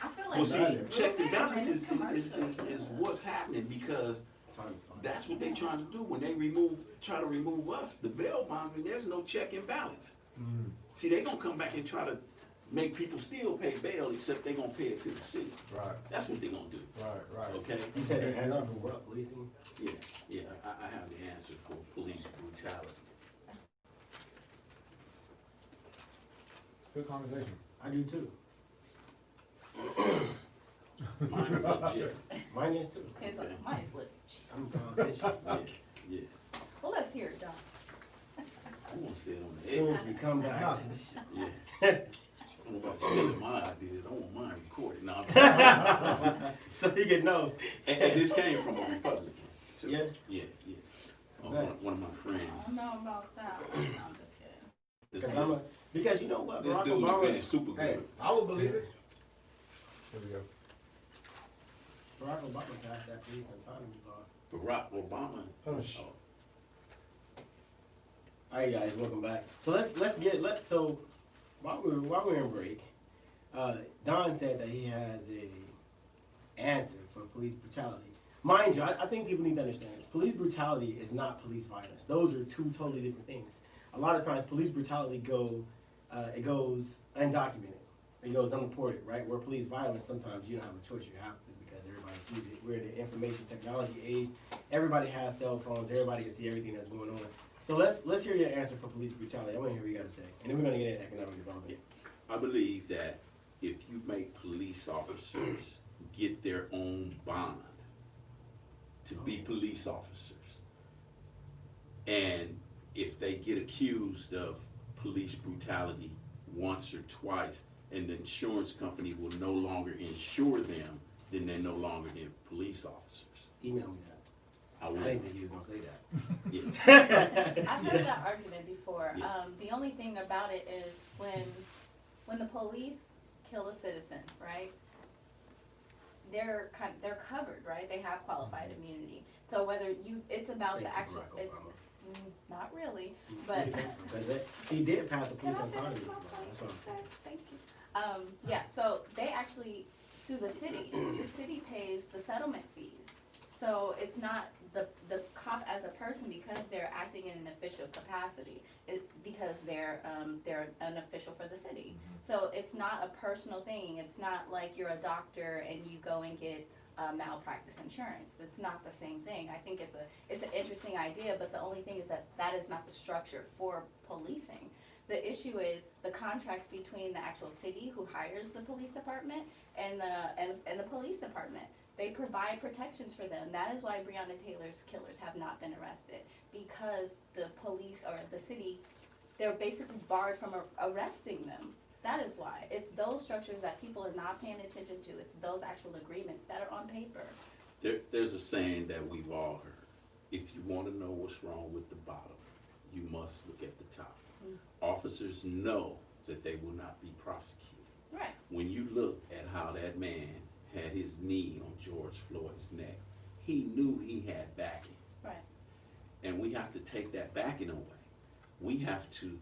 [SPEAKER 2] I feel like
[SPEAKER 4] Well, see,
[SPEAKER 1] Right.
[SPEAKER 4] check and balance
[SPEAKER 2] management
[SPEAKER 4] is
[SPEAKER 2] commercial.
[SPEAKER 4] what's happening because
[SPEAKER 3] Time to find.
[SPEAKER 4] that's what they trying to do. When they try to remove us, the bail bondsman, there's no check and balance. See, they gonna come back and try to make people still pay bail, except they gonna pay it to the city.
[SPEAKER 1] right,
[SPEAKER 4] That's what they gonna do,
[SPEAKER 1] right.
[SPEAKER 4] okay?
[SPEAKER 3] You said the answer for what? Policing?
[SPEAKER 4] Yeah, I have the answer for police brutality.
[SPEAKER 1] Good conversation.
[SPEAKER 3] I do too.
[SPEAKER 4] Mine is legit.
[SPEAKER 3] Mine is too.
[SPEAKER 2] It's
[SPEAKER 4] Okay.
[SPEAKER 2] like, mine's lit.
[SPEAKER 3] I'm a politician.
[SPEAKER 4] Yeah.
[SPEAKER 2] Well, let's hear it, John.
[SPEAKER 4] I wanna say it on
[SPEAKER 3] As
[SPEAKER 4] the
[SPEAKER 3] soon
[SPEAKER 4] air.
[SPEAKER 3] as we come back
[SPEAKER 1] No.
[SPEAKER 3] to the show.
[SPEAKER 4] Yeah. I'm about stealing my ideas. I want mine recorded. No, I'm-
[SPEAKER 3] So you can know.
[SPEAKER 4] and this came from a Republican. too.
[SPEAKER 3] Yeah?
[SPEAKER 4] Yeah. Oh,
[SPEAKER 3] Right.
[SPEAKER 4] one of my
[SPEAKER 2] I
[SPEAKER 4] friends.
[SPEAKER 2] don't know about that. No, I'm just kidding.
[SPEAKER 4] This,
[SPEAKER 3] Because you know what?
[SPEAKER 4] this
[SPEAKER 3] Barack
[SPEAKER 4] dude
[SPEAKER 3] Obama,
[SPEAKER 4] invented super
[SPEAKER 1] Hey,
[SPEAKER 4] good.
[SPEAKER 1] I would believe it. Here we go.
[SPEAKER 3] Barack Obama passed that police autonomy law.
[SPEAKER 4] Barack Obama.
[SPEAKER 1] Hush.
[SPEAKER 4] Oh,
[SPEAKER 3] All right, guys, welcome back. So so while we're in break, Don said that he has a answer for police brutality. Mind you, I think people need to understand this. Police brutality is not police violence. Those are two totally different things. A lot of times, police brutality go it goes undocumented. It goes unreported, right? Where police violence, sometimes you don't have a choice, you have to, because everybody sees it. We're in the information technology age. Everybody has cell phones. Everybody can see everything that's going on. So let's hear your answer for police brutality. I want to hear what you got to say. And then we're going to get into economic development.
[SPEAKER 4] I believe that if you make police officers get their own bond to be police officers, and if they get accused of police brutality once or twice, and the insurance company will no longer insure them, then they're no longer police officers.
[SPEAKER 3] Email me that. I didn't think he was going to say that.
[SPEAKER 4] Yeah.
[SPEAKER 2] I've heard that argument before.
[SPEAKER 4] Yeah.
[SPEAKER 2] The only thing about it is when the police kill a citizen, right? They're covered, right? They have qualified immunity. So whether it's about
[SPEAKER 3] Thanks
[SPEAKER 2] the
[SPEAKER 3] to
[SPEAKER 2] actual,
[SPEAKER 3] Barack
[SPEAKER 2] it's
[SPEAKER 3] Obama.
[SPEAKER 2] not really, but.
[SPEAKER 3] Because he did pass the police
[SPEAKER 2] Can I finish
[SPEAKER 3] autonomy.
[SPEAKER 2] my
[SPEAKER 3] law.
[SPEAKER 2] point,
[SPEAKER 3] That's what I'm saying.
[SPEAKER 2] sir? Thank you. Yeah, so they actually sue the city. The city pays the settlement fees. So it's not the cop as a person because they're acting in an official capacity, because they're an official for the city. So it's not a personal thing. It's not like you're a doctor and you go and get malpractice insurance. It's not the same thing. I think it's an interesting idea, but the only thing is that is not the structure for policing. The issue is the contracts between the actual city who hires the police department and the police department. They provide protections for them. That is why Breonna Taylor's killers have not been arrested, because the police or the city, they're basically barred from arresting them. That is why. It's those structures that people are not paying attention to. It's those actual agreements that are on paper.
[SPEAKER 4] There's a saying that we've all heard. If you want to know what's wrong with the bottom, you must look at the top. Officers know that they will not be prosecuted.
[SPEAKER 2] Right.
[SPEAKER 4] When you look at how that man had his knee on George Floyd's neck, he knew he had backing.
[SPEAKER 2] Right.
[SPEAKER 4] And we have to take that backing away. We have to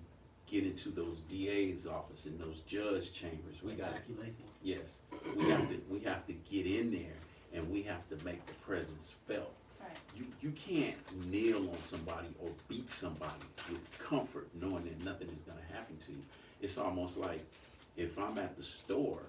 [SPEAKER 4] get into those DA's office and those judge chambers. We got
[SPEAKER 3] Jackie Lacey.
[SPEAKER 4] yes. We have to get in there, and we have to make the presence felt.
[SPEAKER 2] Right.
[SPEAKER 4] You can't kneel on somebody or beat somebody with comfort, knowing that nothing is going to happen to you. It's almost like if I'm at the store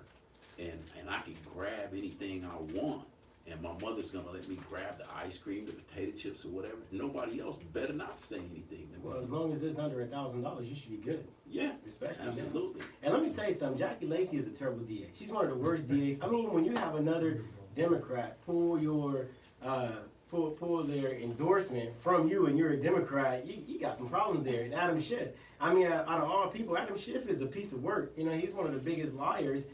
[SPEAKER 4] and I can grab anything I want, and my mother's going to let me grab the ice cream, the potato chips, or whatever, nobody else better not say anything to me.
[SPEAKER 3] Well, as long as it's under $1,000, you should be good.
[SPEAKER 4] Yeah,
[SPEAKER 3] Especially now.
[SPEAKER 4] absolutely.
[SPEAKER 3] And let me tell you something, Jackie Lacey is a terrible DA. She's one of the worst DAs. I mean, when you have another Democrat pull their endorsement from you and you're a Democrat, you got some problems there. And Adam Schiff, I mean, out of all people, Adam Schiff is a piece of work. You know, he's one of the biggest liars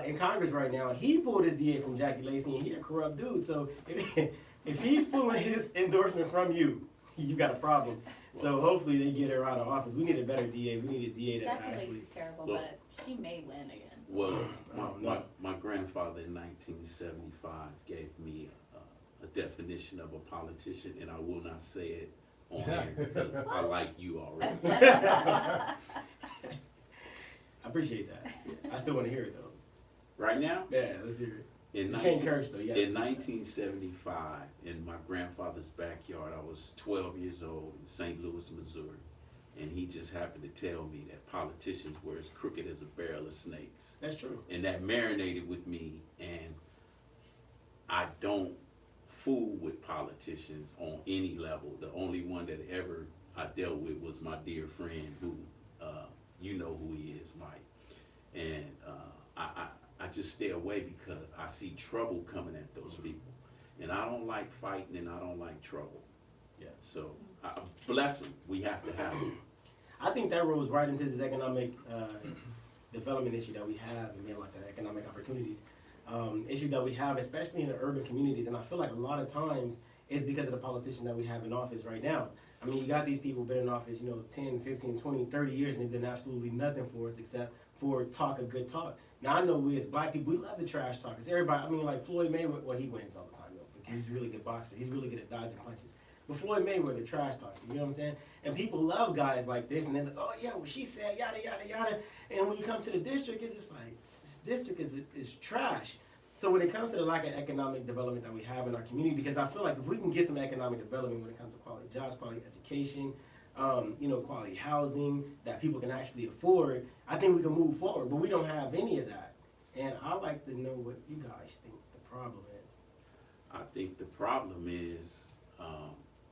[SPEAKER 3] in Congress right now. He pulled his DA from Jackie Lacey, and he's a corrupt dude. So if he's pulling his endorsement from you, you got a problem. So hopefully they get her out of office. We need a better DA. We need a DA that
[SPEAKER 2] Jackie
[SPEAKER 3] actually.
[SPEAKER 2] Lacey's terrible,
[SPEAKER 4] Well-
[SPEAKER 2] but she may win again.
[SPEAKER 4] Well,
[SPEAKER 3] no.
[SPEAKER 4] my grandfather in 1975 gave me a definition of a politician, and I will not say it on air because I like you already.
[SPEAKER 3] I appreciate that. I still want to hear it though.
[SPEAKER 4] Right now,
[SPEAKER 3] Yeah, let's hear it.
[SPEAKER 4] in
[SPEAKER 3] You can't curse though. Yeah.
[SPEAKER 4] In 1975, in my grandfather's backyard, I was 12 years old in St. Louis, Missouri, and he just happened to tell me that politicians were as crooked as a barrel of snakes.
[SPEAKER 3] That's true.
[SPEAKER 4] And that marinated with me, and I don't fool with politicians on any level. The only one that ever I dealt with was my dear friend who, you know who he is, Mike. And I just stay away because I see trouble coming at those people. And I don't like fighting, and I don't like trouble.
[SPEAKER 3] Yeah.
[SPEAKER 4] So, bless them. We have to have them.
[SPEAKER 3] I think that rolls right into this economic development issue that we have, and then like the economic opportunities issue that we have, especially in the urban communities. And I feel like a lot of times it's because of the politicians that we have in office right now. I mean, you got these people been in office, 10, 15, 20, 30 years, and they've done absolutely nothing for us except for talk a good talk. Now, I know we as black people, we love the trash talkers. Everybody, I mean, like Floyd Mayweather, well, he wins all the time, though, because he's a really good boxer. He's really good at dodging punches. But Floyd Mayweather, trash talker, you know what I'm saying? And people love guys like this, and they're like, oh, yeah, well, she said, yada, yada, yada. And when you come to the district, it's just like, this district is trash. So when it comes to the lack of economic development that we have in our community, because I feel like if we can get some economic development when it comes to quality jobs, quality education, quality housing that people can actually afford, I think we can move forward. But we don't have any of that. And I like to know what you guys think the problem is.
[SPEAKER 4] I think the problem is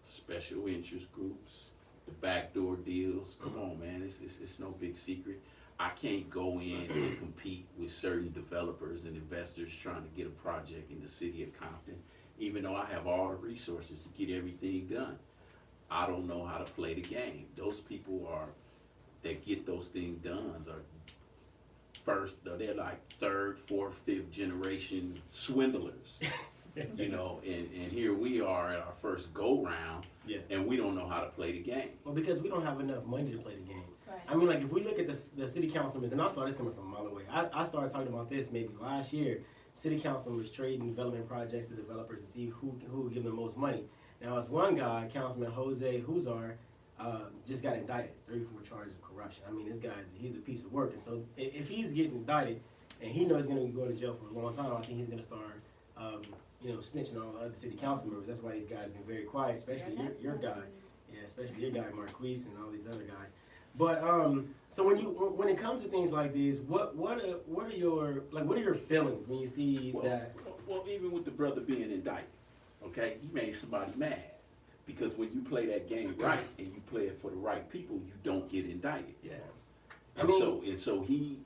[SPEAKER 4] special interest groups, the backdoor deals. Come on, man, it's no big secret. I can't go in and compete with certain developers and investors trying to get a project in the city of Compton, even though I have all the resources to get everything done. I don't know how to play the game. Those people that get those things done are they're like third, fourth, fifth generation swindlers. And here we are at our first go round, and we don't know how to play the game.
[SPEAKER 3] Well, because we don't have enough money to play the game.
[SPEAKER 2] Right.
[SPEAKER 3] I mean, like, if we look at the city councilmen, and I saw this coming from a mile away. I started talking about this maybe last year. City councilmen was trading development projects to developers to see who would give them the most money. Now, as one guy, Councilman Jose Huzar, just got indicted, 34 charges of corruption. I mean, this he's a piece of work. And so if he's getting indicted and he knows he's going to go to jail for a long time, I think he's going to start, snitching on all the other city council members. That's why these guys have been very quiet, especially your guy. Yeah, especially your guy, Marquise, and all these other guys. But so when it comes to things like these, what are your feelings when you see that?
[SPEAKER 4] Well, even with the brother being indicted, okay, he made somebody mad. Because when you play that game right and you play it for the right people, you don't get indicted.
[SPEAKER 3] Yeah.
[SPEAKER 4] And so he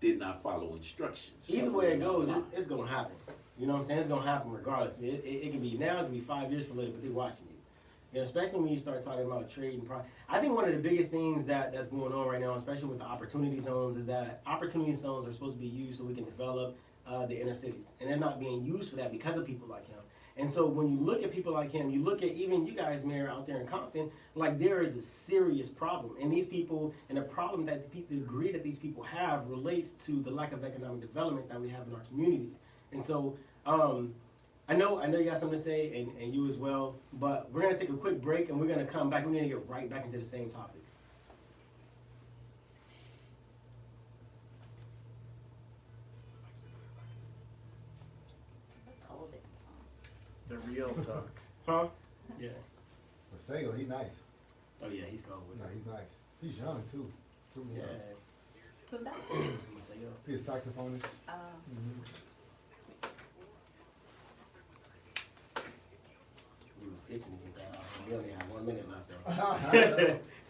[SPEAKER 4] did not follow instructions.
[SPEAKER 3] Either way it goes, it's gonna happen. You know what I'm saying? It's gonna happen regardless. It can be now, it can be 5 years from later, but they're watching you. Especially when you start talking about trade and I think one of the biggest things that's going on right now, especially with the opportunity zones, is that opportunity zones are supposed to be used so we can develop the inner cities, and they're not being used for that because of people like him. And so when you look at people like him, you look at even you guys, Mayor, out there in Compton, like there is a serious problem. And these people, and the problem that the degree that these people have relates to the lack of economic development that we have in our communities. And so I know you got something to say, and you as well, but we're going to take a quick break and we're going to come back. We're going to get right back into the same topics.
[SPEAKER 5] The real talk.
[SPEAKER 3] Huh? Yeah.
[SPEAKER 1] Masego, he nice.
[SPEAKER 3] Oh, yeah, he's cold with
[SPEAKER 1] No,
[SPEAKER 3] it.
[SPEAKER 1] he's nice. He's young too. Pretty
[SPEAKER 3] Yeah.
[SPEAKER 1] young.
[SPEAKER 2] Who's that?
[SPEAKER 3] Masego.
[SPEAKER 1] He's a saxophonist.
[SPEAKER 3] We was itching to get that out. We only have 1 minute left,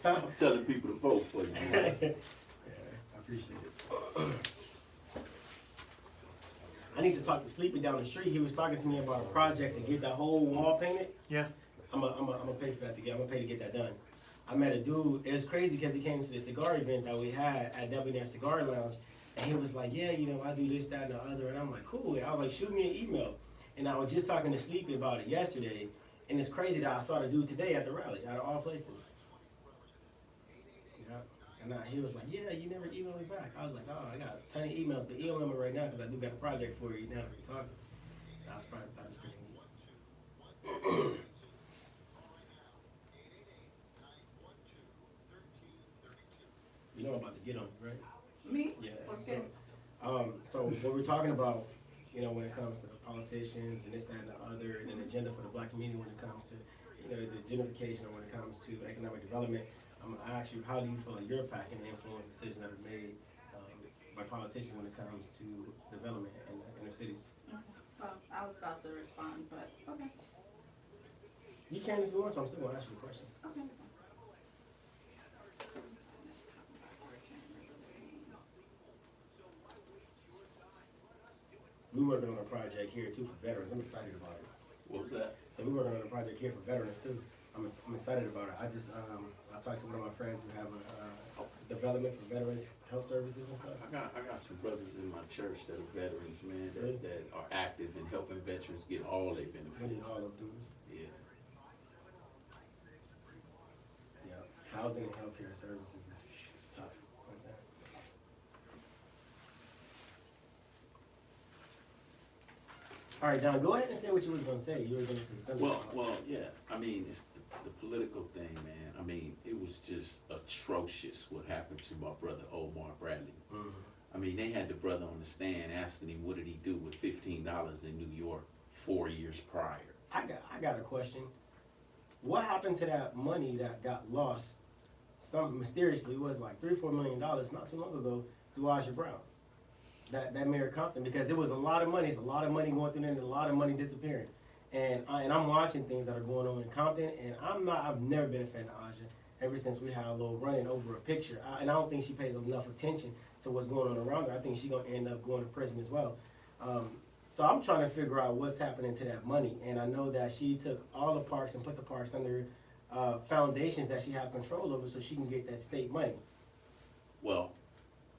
[SPEAKER 3] though.
[SPEAKER 4] I'm telling people to vote for you, man.
[SPEAKER 3] Yeah, I appreciate it. I need to talk to Sleepy down the street. He was talking to me about a project to get that whole wall painted.
[SPEAKER 5] Yeah.
[SPEAKER 3] I'm gonna pay for that to get. I'm gonna pay to get that done. I met a dude. It was crazy because he came to the cigar event that we had at Debonair Cigar Lounge, and he was like, "Yeah, I do this, that, and the other." And I'm like, "Cool." I was like, "Shoot me an email." And I was just talking to Sleepy about it yesterday, and it's crazy that I saw the dude today at the rally, out of all places. Yeah. And he was like, "Yeah, you never emailed me back." I was like, "Oh, I got a ton of emails, but email me right now because I do got a project for you now that we're talking." That was pretty neat. You know I'm about to get on you, right?
[SPEAKER 2] Me?
[SPEAKER 3] Yeah.
[SPEAKER 2] Okay.
[SPEAKER 3] So what we're talking about, when it comes to politicians and this, that, and the other, and an agenda for the black community when it comes to, the gentrification, or when it comes to economic development, I'm gonna ask you, how do you feel like your PAC can influence decisions that are made by politicians when it comes to development in inner cities?
[SPEAKER 2] Well, I was about to respond, but okay.
[SPEAKER 3] You can if you want to. I'm still gonna ask you a question.
[SPEAKER 2] Okay, that's fine.
[SPEAKER 3] We're working on a project here too for veterans. I'm excited about it.
[SPEAKER 4] What was that?
[SPEAKER 3] So we're working on a project here for veterans too. I'm excited about it. I talked to one of my friends who have a development for veterans health services and stuff.
[SPEAKER 4] I got some brothers in my church that are veterans, man, that are active in helping veterans get all their
[SPEAKER 3] We
[SPEAKER 4] benefits.
[SPEAKER 3] need all of those.
[SPEAKER 4] Yeah.
[SPEAKER 3] Yeah. Housing and healthcare services is tough. All right, Don, go ahead and say what you was gonna say. You were gonna say something.
[SPEAKER 4] Well, yeah. I mean, it's the political thing, man. I mean, it was just atrocious what happened to my brother Omar Bradley.
[SPEAKER 3] Mm-hmm.
[SPEAKER 4] I mean, they had the brother on the stand asking him what did he do with $15 in New York 4 years prior.
[SPEAKER 3] I got a question. What happened to that money that got lost? Some mysteriously was like $3-4 million not too long ago through Aja Brown. That Mayor of Compton, because it was a lot of money. It's a lot of money going through there and a lot of money disappearing. And I'm watching things that are going on in Compton, and I've never been a fan of Aja ever since we had a little run-in over a picture. And I don't think she pays enough attention to what's going on around her. I think she's gonna end up going to prison as well. So I'm trying to figure out what's happening to that money. And I know that she took all the parks and put the parks under foundations that she had control over so she can get that state money.
[SPEAKER 4] Well,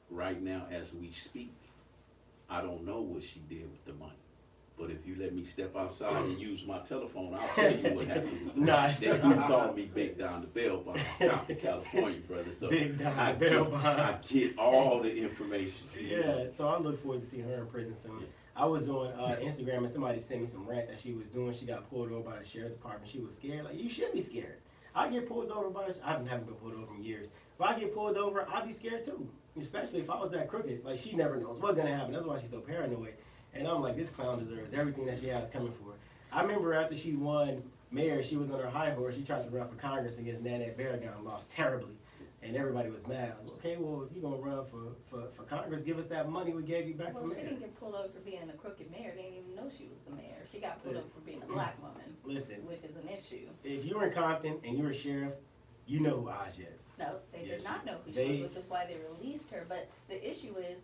[SPEAKER 4] right now as we speak, I don't know what she did with the money. But if you let me step outside and use my telephone, I'll tell you what happened with the money.
[SPEAKER 3] Nice.
[SPEAKER 4] Then you called me Big Don the Bail Bonds, Compton, California, brother. So
[SPEAKER 3] Big Don the Bail Bonds.
[SPEAKER 4] I get all the information.
[SPEAKER 3] Yeah, so I look forward to seeing her in prison soon. I was on Instagram and somebody sent me some rant that she was doing. She got pulled over by the sheriff's department. She was scared. Like, you should be scared. I get pulled over by I haven't been pulled over in years. If I get pulled over, I'd be scared too. Especially if I was that crooked. Like, she never knows what's gonna happen. That's why she's so paranoid. And I'm like, this clown deserves everything that she has coming for her. I remember after she won mayor, she was on her high horse. She tried to run for Congress against Nanette Barragán and lost terribly. And everybody was mad. I was, okay, well, if you're going to run for Congress, give us that money we gave you back
[SPEAKER 2] Well,
[SPEAKER 3] for
[SPEAKER 2] she
[SPEAKER 3] mayor.
[SPEAKER 2] didn't get pulled over for being a crooked mayor. They didn't even know she was the mayor. She got pulled over for being a black woman,
[SPEAKER 3] Listen,
[SPEAKER 2] which is an issue.
[SPEAKER 3] if you were in Compton and you were a sheriff, you know who Aj is.
[SPEAKER 2] No, they
[SPEAKER 3] Yes,
[SPEAKER 2] did not know who
[SPEAKER 3] they-
[SPEAKER 2] she was, which is why they released her. But the issue is,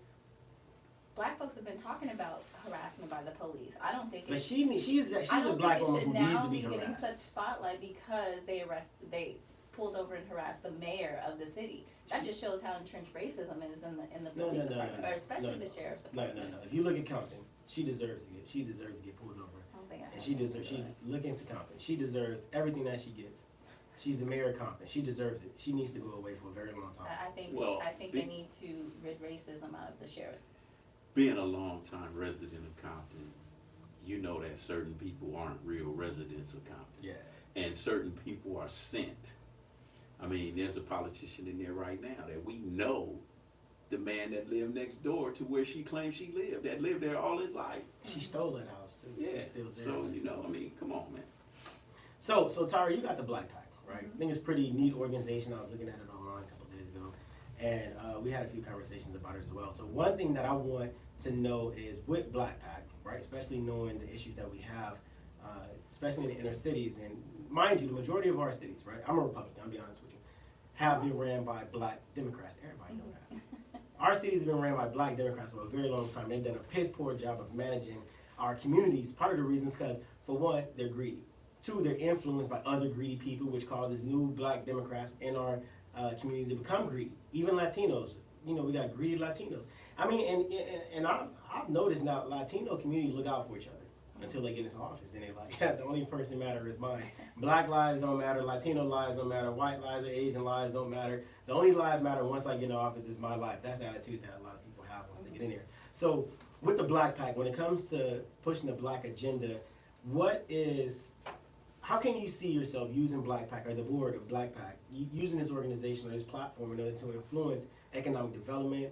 [SPEAKER 2] black folks have been talking about harassment by the police. I don't think
[SPEAKER 3] But
[SPEAKER 2] it,
[SPEAKER 3] she's
[SPEAKER 2] I
[SPEAKER 3] a
[SPEAKER 2] don't
[SPEAKER 3] black
[SPEAKER 2] think it
[SPEAKER 3] woman
[SPEAKER 2] should
[SPEAKER 3] who needs
[SPEAKER 2] now
[SPEAKER 3] to be
[SPEAKER 2] be getting
[SPEAKER 3] harassed.
[SPEAKER 2] such spotlight because they pulled over and harassed the mayor of the city. That just shows how entrenched racism is in the
[SPEAKER 3] No,
[SPEAKER 2] police
[SPEAKER 3] no, no,
[SPEAKER 2] department,
[SPEAKER 3] no,
[SPEAKER 2] or especially
[SPEAKER 3] no,
[SPEAKER 2] the sheriff's
[SPEAKER 3] No,
[SPEAKER 2] department.
[SPEAKER 3] no, no. If you look at Compton, she deserves to get pulled over.
[SPEAKER 2] I don't think I
[SPEAKER 3] And
[SPEAKER 2] have
[SPEAKER 3] she
[SPEAKER 2] anything
[SPEAKER 3] deserves,
[SPEAKER 2] to do with it.
[SPEAKER 3] look into Compton. She deserves everything that she gets. She's the mayor of Compton. She deserves it. She needs to go away for a very long time.
[SPEAKER 2] I think
[SPEAKER 4] Well,
[SPEAKER 2] they need to rid racism out of the sheriff's.
[SPEAKER 4] Being a longtime resident of Compton, you know that certain people aren't real residents of Compton.
[SPEAKER 3] Yeah.
[SPEAKER 4] And certain people are sent. I mean, there's a politician in there right now that we know the man that lived next door to where she claims she lived, that lived there all his life.
[SPEAKER 3] She stole that house too.
[SPEAKER 4] Yeah,
[SPEAKER 3] She's still there.
[SPEAKER 4] so, you know, I mean, come on, man.
[SPEAKER 3] So Tara, you got the Black Pack, right?
[SPEAKER 2] Mhm.
[SPEAKER 3] I think it's a pretty neat organization. I was looking at it online a couple of days ago, and we had a few conversations about it as well. So one thing that I want to know is with Black Pack, right? Especially knowing the issues that we have, especially in the inner cities, and mind you, the majority of our cities, right? I'm a Republican. I'll be honest with you, have been ran by Black Democrats. Everybody know that. Our cities have been ran by Black Democrats for a very long time. They've done a piss poor job of managing our communities. Part of the reason is because, for one, they're greedy. Two, they're influenced by other greedy people, which causes new Black Democrats in our community to become greedy. Even Latinos, you know, we got greedy Latinos. I mean, and I've noticed now Latino community look out for each other until they get into office, and they're like, yeah, the only person matter is mine. Black lives don't matter, Latino lives don't matter, white lives or Asian lives don't matter. The only life matter once I get in office is my life. That's the attitude that a lot of people have once they get in there. So with the Black Pack, when it comes to pushing the Black agenda, how can you see yourself using Black Pack or the board of Black Pack, using this organization or this platform in order to influence economic development,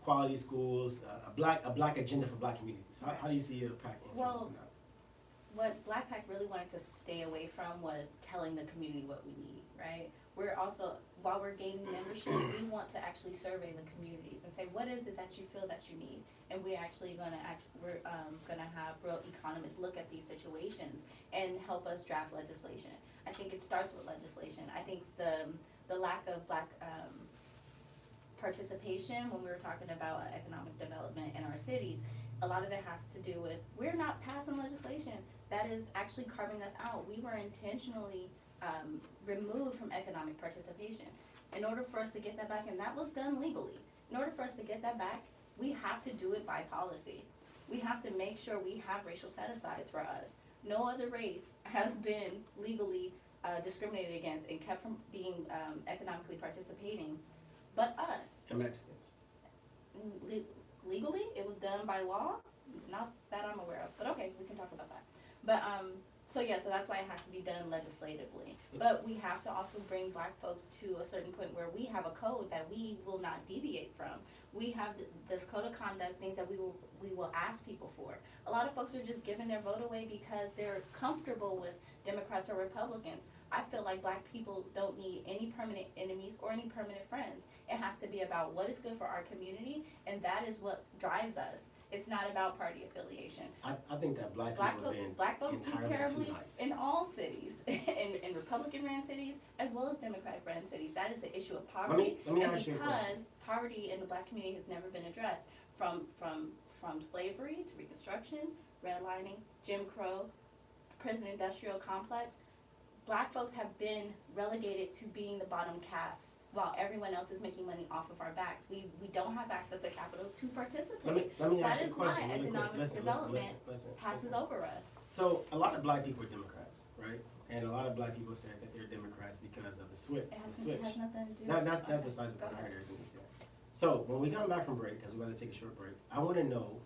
[SPEAKER 3] quality schools, a black agenda for Black communities? How do you see your pack influencing that?
[SPEAKER 2] What Black Pack really wanted to stay away from was telling the community what we need, right? We're also, while we're gaining membership, we want to actually survey the communities and say, what is it that you feel that you need? And we're gonna have real economists look at these situations and help us draft legislation. I think it starts with legislation. I think the lack of Black participation when we were talking about economic development in our cities, a lot of it has to do with, we're not passing legislation that is actually carving us out. We were intentionally removed from economic participation. In order for us to get that back, and that was done legally, in order for us to get that back, we have to do it by policy. We have to make sure we have racial set-asides for us. No other race has been legally discriminated against and kept from being economically participating but us.
[SPEAKER 3] And Mexicans.
[SPEAKER 2] Legally, it was done by law, not that I'm aware of, but okay, we can talk about that. But So yeah, so that's why it has to be done legislatively. But we have to also bring black folks to a certain point where we have a code that we will not deviate from. We have this code of conduct, things that we will ask people for. A lot of folks are just giving their vote away because they're comfortable with Democrats or Republicans. I feel like black people don't need any permanent enemies or any permanent friends. It has to be about what is good for our community, and that is what drives us. It's not about party affiliation.
[SPEAKER 3] I think that black people have been
[SPEAKER 2] Black folks do
[SPEAKER 3] entirely
[SPEAKER 2] terribly
[SPEAKER 3] too nice.
[SPEAKER 2] in all cities, in Republican-ran cities as well as Democratic-ran cities. That is the issue of poverty.
[SPEAKER 3] Let me
[SPEAKER 2] and
[SPEAKER 3] ask you a
[SPEAKER 2] because
[SPEAKER 3] question.
[SPEAKER 2] poverty in the black community has never been addressed, from slavery to Reconstruction, redlining, Jim Crow, prison industrial complex, black folks have been relegated to being the bottom caste while everyone else is making money off of our backs. We don't have access to capital to participate.
[SPEAKER 3] Let me
[SPEAKER 2] That
[SPEAKER 3] ask you a
[SPEAKER 2] is why
[SPEAKER 3] question really quick.
[SPEAKER 2] economic development passes over us.
[SPEAKER 3] So a lot of black people are Democrats, right? And a lot of black people say that they're Democrats because of the switch.
[SPEAKER 2] It has nothing to do
[SPEAKER 3] That's
[SPEAKER 2] okay,
[SPEAKER 3] besides the
[SPEAKER 2] go
[SPEAKER 3] point. I
[SPEAKER 2] ahead.
[SPEAKER 3] heard everything you said. So when we come back from break, because we're going to take a short break, I want to know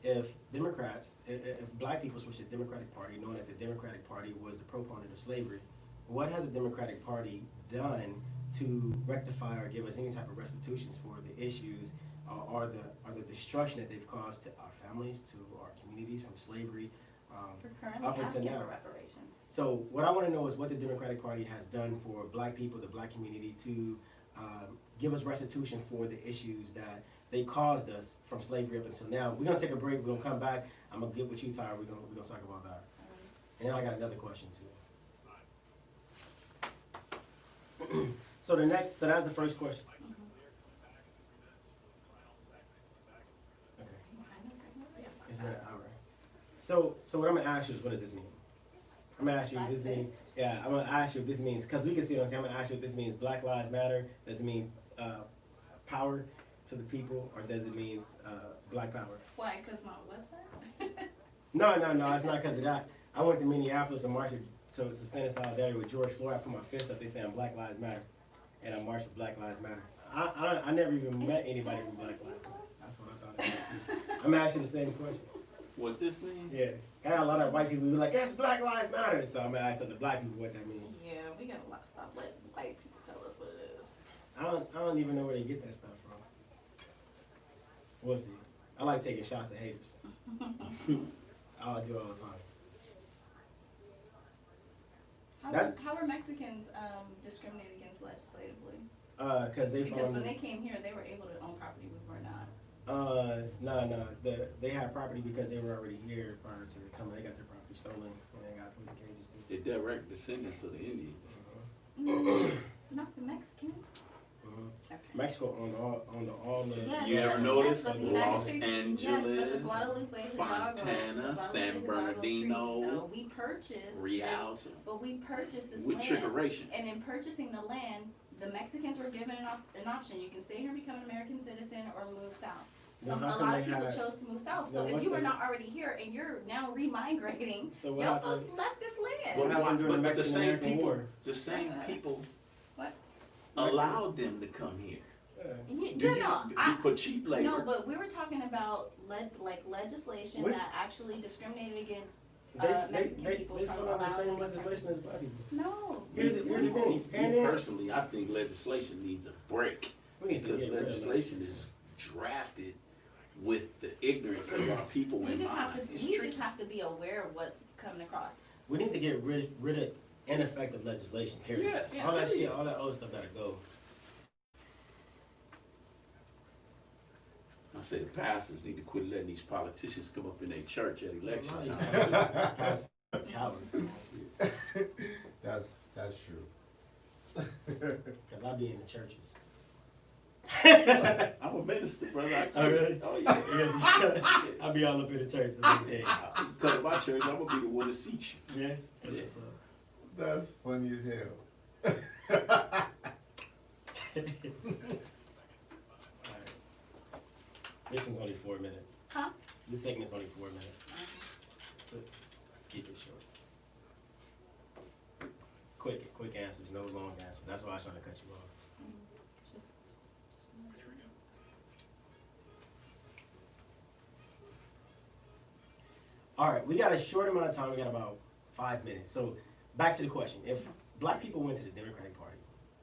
[SPEAKER 3] if Democrats, if black people switch to the Democratic Party, knowing that the Democratic Party was the proponent of slavery, what has the Democratic Party done to rectify or give us any type of restitutions for the issues or the destruction that they've caused to our families, to our communities from slavery
[SPEAKER 2] We're currently
[SPEAKER 3] up until
[SPEAKER 2] asking
[SPEAKER 3] now?
[SPEAKER 2] for reparations.
[SPEAKER 3] So what I want to know is what the Democratic Party has done for black people, the black community, to give us restitution for the issues that they caused us from slavery up until now. We're gonna take a break. We're gonna come back. I'm gonna get with you, Tyra. We're gonna talk about that. And then I got another question too. So that's the first question. Okay. It's been an hour. So what I'm gonna ask you is, what does this mean? I'm gonna ask you if this means, I'm gonna ask you if this means, because we can see what I'm saying. I'm gonna ask you if this means Black Lives Matter. Does it mean power to the people, or does it mean black power?
[SPEAKER 2] Why? Because my website?
[SPEAKER 3] No, it's not because of that. I went to Minneapolis and marched to stand in solidarity with George Floyd. I put my fist up. They saying Black Lives Matter, and I marched with Black Lives Matter. I never even met anybody from Black Lives Matter. That's what I thought it was too. I'm asking the same question.
[SPEAKER 4] What this means?
[SPEAKER 3] Yeah, I got a lot of white people who be like, "That's Black Lives Matter." So I'm asking the black people what that means.
[SPEAKER 2] Yeah, we gotta stop letting white people tell us what it is.
[SPEAKER 3] I don't even know where they get that stuff from. We'll see. I like taking shots at haters. I do it all the time.
[SPEAKER 2] How are Mexicans discriminated against legislatively?
[SPEAKER 3] Because
[SPEAKER 2] when they came here, they were able to own property, we were not.
[SPEAKER 3] No. They had property because they were already here prior to coming. They got their property stolen and they got put in cages too.
[SPEAKER 4] They're direct descendants of the Indians.
[SPEAKER 2] Not the Mexicans. Okay.
[SPEAKER 3] Mexico owned all the.
[SPEAKER 2] Yes,
[SPEAKER 4] You ever
[SPEAKER 2] but-
[SPEAKER 4] notice
[SPEAKER 2] but the United
[SPEAKER 4] Los
[SPEAKER 2] States-
[SPEAKER 4] Angeles,
[SPEAKER 2] yes, but the Guadalupe, Hidalgo,
[SPEAKER 4] Fontana,
[SPEAKER 2] the Guadalupe,
[SPEAKER 4] San
[SPEAKER 2] Hidalgo
[SPEAKER 4] Bernardino,
[SPEAKER 2] Treaty, we purchased
[SPEAKER 4] Rialto,
[SPEAKER 2] this, but we purchased this
[SPEAKER 4] with
[SPEAKER 2] land.
[SPEAKER 4] trickeration.
[SPEAKER 2] And in purchasing the land, the Mexicans were given an option. You can stay here, become an American citizen, or move south.
[SPEAKER 3] Well,
[SPEAKER 2] A
[SPEAKER 3] how come
[SPEAKER 2] lot
[SPEAKER 3] they
[SPEAKER 2] of people
[SPEAKER 3] had-
[SPEAKER 2] chose to move south.
[SPEAKER 3] Well,
[SPEAKER 2] So if
[SPEAKER 3] what's
[SPEAKER 2] you were
[SPEAKER 3] the-
[SPEAKER 2] not already here and you're now remigrating,
[SPEAKER 3] So what
[SPEAKER 2] your
[SPEAKER 3] happened?
[SPEAKER 2] folks left this land.
[SPEAKER 3] What happened during the
[SPEAKER 4] But the same
[SPEAKER 3] Mexican-American
[SPEAKER 4] people,
[SPEAKER 3] War?
[SPEAKER 4] the same people
[SPEAKER 2] What?
[SPEAKER 4] allowed them to come here. For cheap labor.
[SPEAKER 2] No, but we were talking about legislation
[SPEAKER 3] What?
[SPEAKER 2] that actually discriminated against Mexican
[SPEAKER 3] They
[SPEAKER 2] people from
[SPEAKER 3] follow the
[SPEAKER 2] allowing
[SPEAKER 3] same
[SPEAKER 2] them to
[SPEAKER 3] legislation as black people.
[SPEAKER 2] No.
[SPEAKER 3] Here's the thing. And
[SPEAKER 4] Me
[SPEAKER 3] then
[SPEAKER 4] personally, I think legislation needs a break
[SPEAKER 3] we need to
[SPEAKER 4] because
[SPEAKER 3] get rid of
[SPEAKER 4] legislation is drafted with the ignorance of our people
[SPEAKER 2] We
[SPEAKER 4] in
[SPEAKER 2] just have
[SPEAKER 4] mind.
[SPEAKER 2] to
[SPEAKER 4] It's
[SPEAKER 2] we
[SPEAKER 4] tricky.
[SPEAKER 2] just have to be aware of what's coming across.
[SPEAKER 3] We need to get rid of ineffective legislation, period.
[SPEAKER 4] Yes.
[SPEAKER 3] All that shit, all that old stuff gotta go.
[SPEAKER 4] I say the pastors need to quit letting these politicians come up in their church at election
[SPEAKER 3] A lot of
[SPEAKER 4] time.
[SPEAKER 3] these pastors are cowards.
[SPEAKER 1] That's true.
[SPEAKER 3] Because I be in the churches.
[SPEAKER 4] I'm a minister, brother. I
[SPEAKER 3] Oh, really?
[SPEAKER 4] Oh, yeah.
[SPEAKER 3] I be all up in the church every day.
[SPEAKER 4] You come to my church, I'm gonna be the one to seat you.
[SPEAKER 3] Yeah? That's what's up.
[SPEAKER 1] That's funny as hell.
[SPEAKER 3] Alright. This one's only 4 minutes.
[SPEAKER 2] Huh?
[SPEAKER 3] This segment's only 4 minutes. So let's keep it short. Quick answers, no long answers. That's why I was trying to cut you off. All right, we got a short amount of time. We got about 5 minutes. So back to the question. If black people went to the Democratic Party,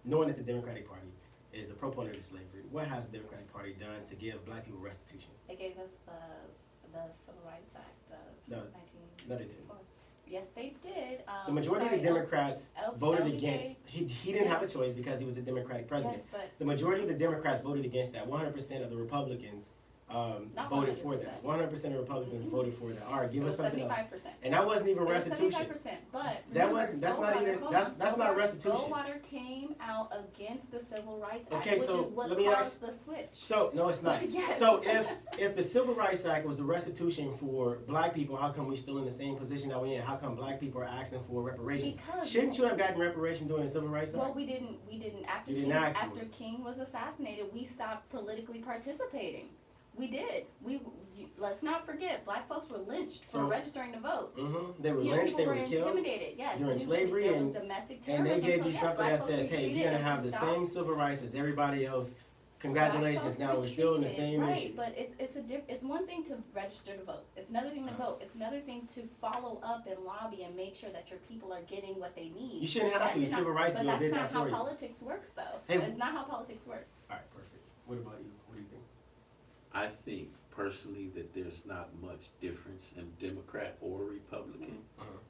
[SPEAKER 3] knowing that the Democratic Party is a proponent of slavery, what has the Democratic Party done to give black people restitution?
[SPEAKER 2] They gave us the Civil Rights Act of
[SPEAKER 3] No,
[SPEAKER 2] 1964.
[SPEAKER 3] no, they didn't.
[SPEAKER 2] Yes, they did.
[SPEAKER 3] The majority of the Democrats voted against. He didn't have a
[SPEAKER 2] Yes.
[SPEAKER 3] choice because he was a Democratic president.
[SPEAKER 2] Yes, but
[SPEAKER 3] The majority of the Democrats voted against that. 100% of the Republicans
[SPEAKER 2] Not
[SPEAKER 3] voted for that.
[SPEAKER 2] 100%.
[SPEAKER 3] 100% of Republicans voted for that. All right, give
[SPEAKER 2] it
[SPEAKER 3] us
[SPEAKER 2] was
[SPEAKER 3] something else.
[SPEAKER 2] 75%.
[SPEAKER 3] And that wasn't even
[SPEAKER 2] It was
[SPEAKER 3] restitution.
[SPEAKER 2] 75%, but
[SPEAKER 3] That
[SPEAKER 2] remember,
[SPEAKER 3] wasn't- that's not
[SPEAKER 2] Goldwater-
[SPEAKER 3] even-
[SPEAKER 2] hold
[SPEAKER 3] that's-
[SPEAKER 2] on,
[SPEAKER 3] that's not
[SPEAKER 2] Goldwater-
[SPEAKER 3] restitution.
[SPEAKER 2] Goldwater came out against the Civil Rights Act,
[SPEAKER 3] Okay,
[SPEAKER 2] which
[SPEAKER 3] so
[SPEAKER 2] is what
[SPEAKER 3] let me
[SPEAKER 2] caused
[SPEAKER 3] ask-
[SPEAKER 2] the switch.
[SPEAKER 3] So no, it's not.
[SPEAKER 2] Yes.
[SPEAKER 3] So if the Civil Rights Act was the restitution for black people, how come we still in the same position that we in? How come black people are asking for reparations?
[SPEAKER 2] Because
[SPEAKER 3] Shouldn't you have gotten reparations during the Civil Rights Act?
[SPEAKER 2] well, we didn't after
[SPEAKER 3] You
[SPEAKER 2] King
[SPEAKER 3] didn't ask for
[SPEAKER 2] after
[SPEAKER 3] it.
[SPEAKER 2] King was assassinated, we stopped politically participating. We did. Let's not forget, black folks were lynched for
[SPEAKER 3] So-
[SPEAKER 2] registering to vote.
[SPEAKER 3] They were
[SPEAKER 2] You know,
[SPEAKER 3] lynched,
[SPEAKER 2] people
[SPEAKER 3] they were killed.
[SPEAKER 2] intimidated. Yes,
[SPEAKER 3] during
[SPEAKER 2] we-
[SPEAKER 3] slavery
[SPEAKER 2] there was
[SPEAKER 3] and-
[SPEAKER 2] domestic
[SPEAKER 3] And they
[SPEAKER 2] terrorism.
[SPEAKER 3] gave
[SPEAKER 2] so
[SPEAKER 3] you
[SPEAKER 2] yes,
[SPEAKER 3] something
[SPEAKER 2] black
[SPEAKER 3] that
[SPEAKER 2] folks
[SPEAKER 3] says, hey,
[SPEAKER 2] retreated
[SPEAKER 3] you're gonna
[SPEAKER 2] and
[SPEAKER 3] have
[SPEAKER 2] we
[SPEAKER 3] the
[SPEAKER 2] stopped.
[SPEAKER 3] same civil rights as everybody else. Congratulations,
[SPEAKER 2] Black folks
[SPEAKER 3] now we're still in the
[SPEAKER 2] retreated,
[SPEAKER 3] same
[SPEAKER 2] right,
[SPEAKER 3] issue.
[SPEAKER 2] but it's one thing to register to vote. It's another thing to vote. It's another thing to follow up and lobby and make sure that your people are getting what they need.
[SPEAKER 3] You shouldn't have
[SPEAKER 2] That
[SPEAKER 3] to.
[SPEAKER 2] did not-
[SPEAKER 3] Civil rights bill did that
[SPEAKER 2] But that's not
[SPEAKER 3] for
[SPEAKER 2] how
[SPEAKER 3] you.
[SPEAKER 2] politics works, though.
[SPEAKER 3] Hey,
[SPEAKER 2] It's not how politics works.
[SPEAKER 3] All right, perfect. What about you? What do you think?
[SPEAKER 4] I think personally that there's not much difference in Democrat or Republican,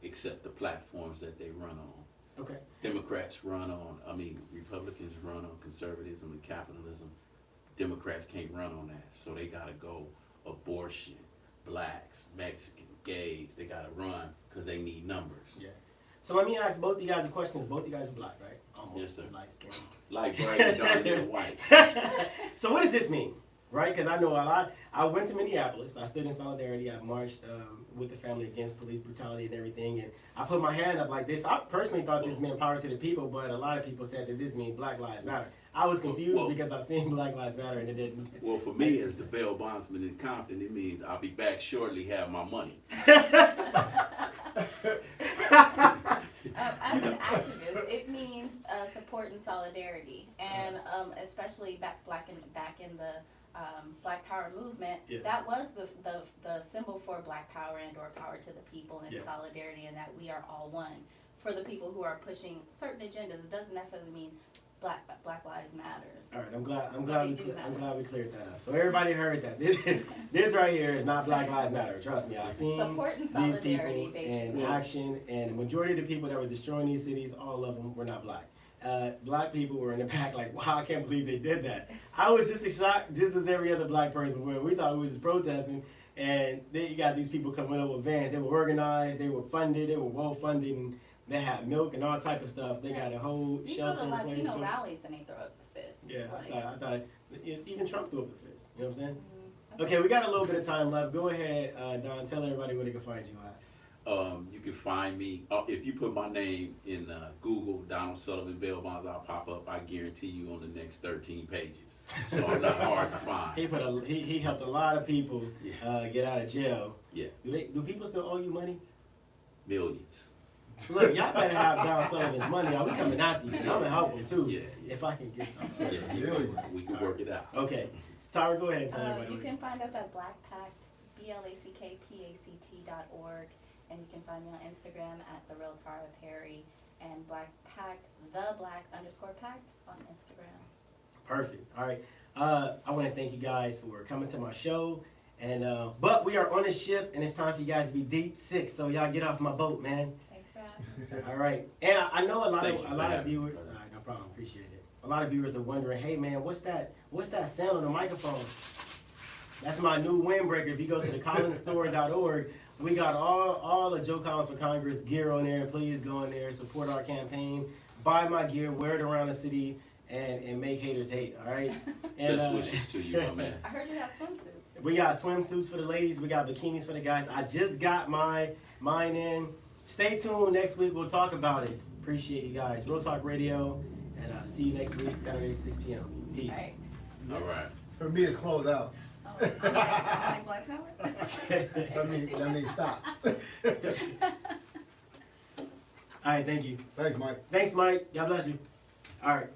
[SPEAKER 4] except the platforms that they run on.
[SPEAKER 3] Okay.
[SPEAKER 4] Democrats run on, Republicans run on conservatism and capitalism. Democrats can't run on that, so they gotta go abortion, blacks, Mexicans, gays, they gotta run because they need numbers.
[SPEAKER 3] Yeah. So let me ask both of you guys a question, because both of you guys are black, right? Almost.
[SPEAKER 4] Yes, sir.
[SPEAKER 3] Light skin.
[SPEAKER 4] Like bright, dark, and white.
[SPEAKER 3] So what does this mean? Right? Because I know a lot. I went to Minneapolis. I stood in solidarity. I marched with the family against police brutality and everything. And I put my hand up like this. I personally thought this meant power to the people, but a lot of people said that this means Black Lives Matter. I was confused
[SPEAKER 4] Well-
[SPEAKER 3] because I've seen Black Lives Matter and it didn't.
[SPEAKER 4] Well, for me, as the bail bondsman in Compton, it means I'll be back shortly, have my money.
[SPEAKER 2] As an activist, it means support and solidarity, and especially back in the Black Power movement.
[SPEAKER 3] Yeah.
[SPEAKER 2] That was the symbol for Black Power and or power to the people and
[SPEAKER 3] Yeah.
[SPEAKER 2] solidarity, and that we are all one. For the people who are pushing certain agendas, it doesn't necessarily mean Black Lives Matters.
[SPEAKER 3] All right, I'm glad
[SPEAKER 2] They do matter.
[SPEAKER 3] we cleared that up. So everybody heard that. This right here is not Black Lives Matter. Trust me, I've seen
[SPEAKER 2] Support and
[SPEAKER 3] these
[SPEAKER 2] solidarity,
[SPEAKER 3] people
[SPEAKER 2] basically.
[SPEAKER 3] in action, and the majority of the people that were destroying these cities, all of them were not black. Black people were in the back like, wow, I can't believe they did that. I was just shocked, just as every other black person were. We thought we were just protesting, and then you got these people coming up with vans. They were organized, they were funded, they were well funded, and they had milk and all type of stuff. They got a whole
[SPEAKER 2] You go
[SPEAKER 3] shelter
[SPEAKER 2] to
[SPEAKER 3] in place.
[SPEAKER 2] Latino
[SPEAKER 3] built.
[SPEAKER 2] rallies and they throw up the fist.
[SPEAKER 3] Yeah,
[SPEAKER 2] Like,
[SPEAKER 3] I thought even Trump threw up the fist. You know what I'm saying?
[SPEAKER 2] mhm.
[SPEAKER 3] Okay, we got a little bit of time left. Go ahead, Don. Tell everybody where they can find you at.
[SPEAKER 4] You can find me, if you put my name in Google, Donald Sullivan Bail Bonds, I'll pop up, I guarantee you, on the next 13 pages. So I'm not hard to find.
[SPEAKER 3] He helped a lot of people get out of jail.
[SPEAKER 4] Yeah,
[SPEAKER 3] Do people still owe you money?
[SPEAKER 4] millions.
[SPEAKER 3] Look, y'all better have Don Sullivan's money. Y'all, we coming after you. I'm gonna help him too.
[SPEAKER 4] Yeah.
[SPEAKER 3] If I can get some.
[SPEAKER 4] Yeah,
[SPEAKER 1] Millions.
[SPEAKER 4] we can work it out.
[SPEAKER 3] Okay, Tyra, go ahead and tell everybody.
[SPEAKER 2] You can find us at blackpact, BLACKPACT.org, and you can find me on Instagram at the real Tara Perry and blackpact, _pact on Instagram.
[SPEAKER 3] Perfect. All right. I want to thank you guys for coming to my show. And but we are on a ship, and it's time for you guys to be deep six. So y'all get off my boat, man.
[SPEAKER 2] Thanks for having me.
[SPEAKER 3] All right. And I know a lot
[SPEAKER 4] Thank you for
[SPEAKER 3] of
[SPEAKER 4] having me,
[SPEAKER 3] viewers.
[SPEAKER 4] brother.
[SPEAKER 3] All right, no problem. Appreciate it. A lot of viewers are wondering, hey man, what's that sound on the microphone? That's my new windbreaker. If you go to the collinstore.org, we got all the Joe Collins for Congress gear on there. Please go in there, support our campaign, buy my gear, wear it around the city, and make haters hate. All right. And,
[SPEAKER 4] Best wishes to you, my man.
[SPEAKER 2] I heard you have swimsuits.
[SPEAKER 3] we got swimsuits for the ladies. We got bikinis for the guys. I just got mine in. Stay tuned. Next week we'll talk about it. Appreciate you guys. Real Talk Radio, and see you next week, Saturday, 6 p.m. Peace.
[SPEAKER 2] All right.
[SPEAKER 4] All right.
[SPEAKER 1] For me, it's close out.
[SPEAKER 2] Oh, I'm like Black Power?
[SPEAKER 1] That means stop.
[SPEAKER 3] All right, thank you.
[SPEAKER 1] Thanks, Mike.
[SPEAKER 3] Thanks, Mike. God bless you. All right.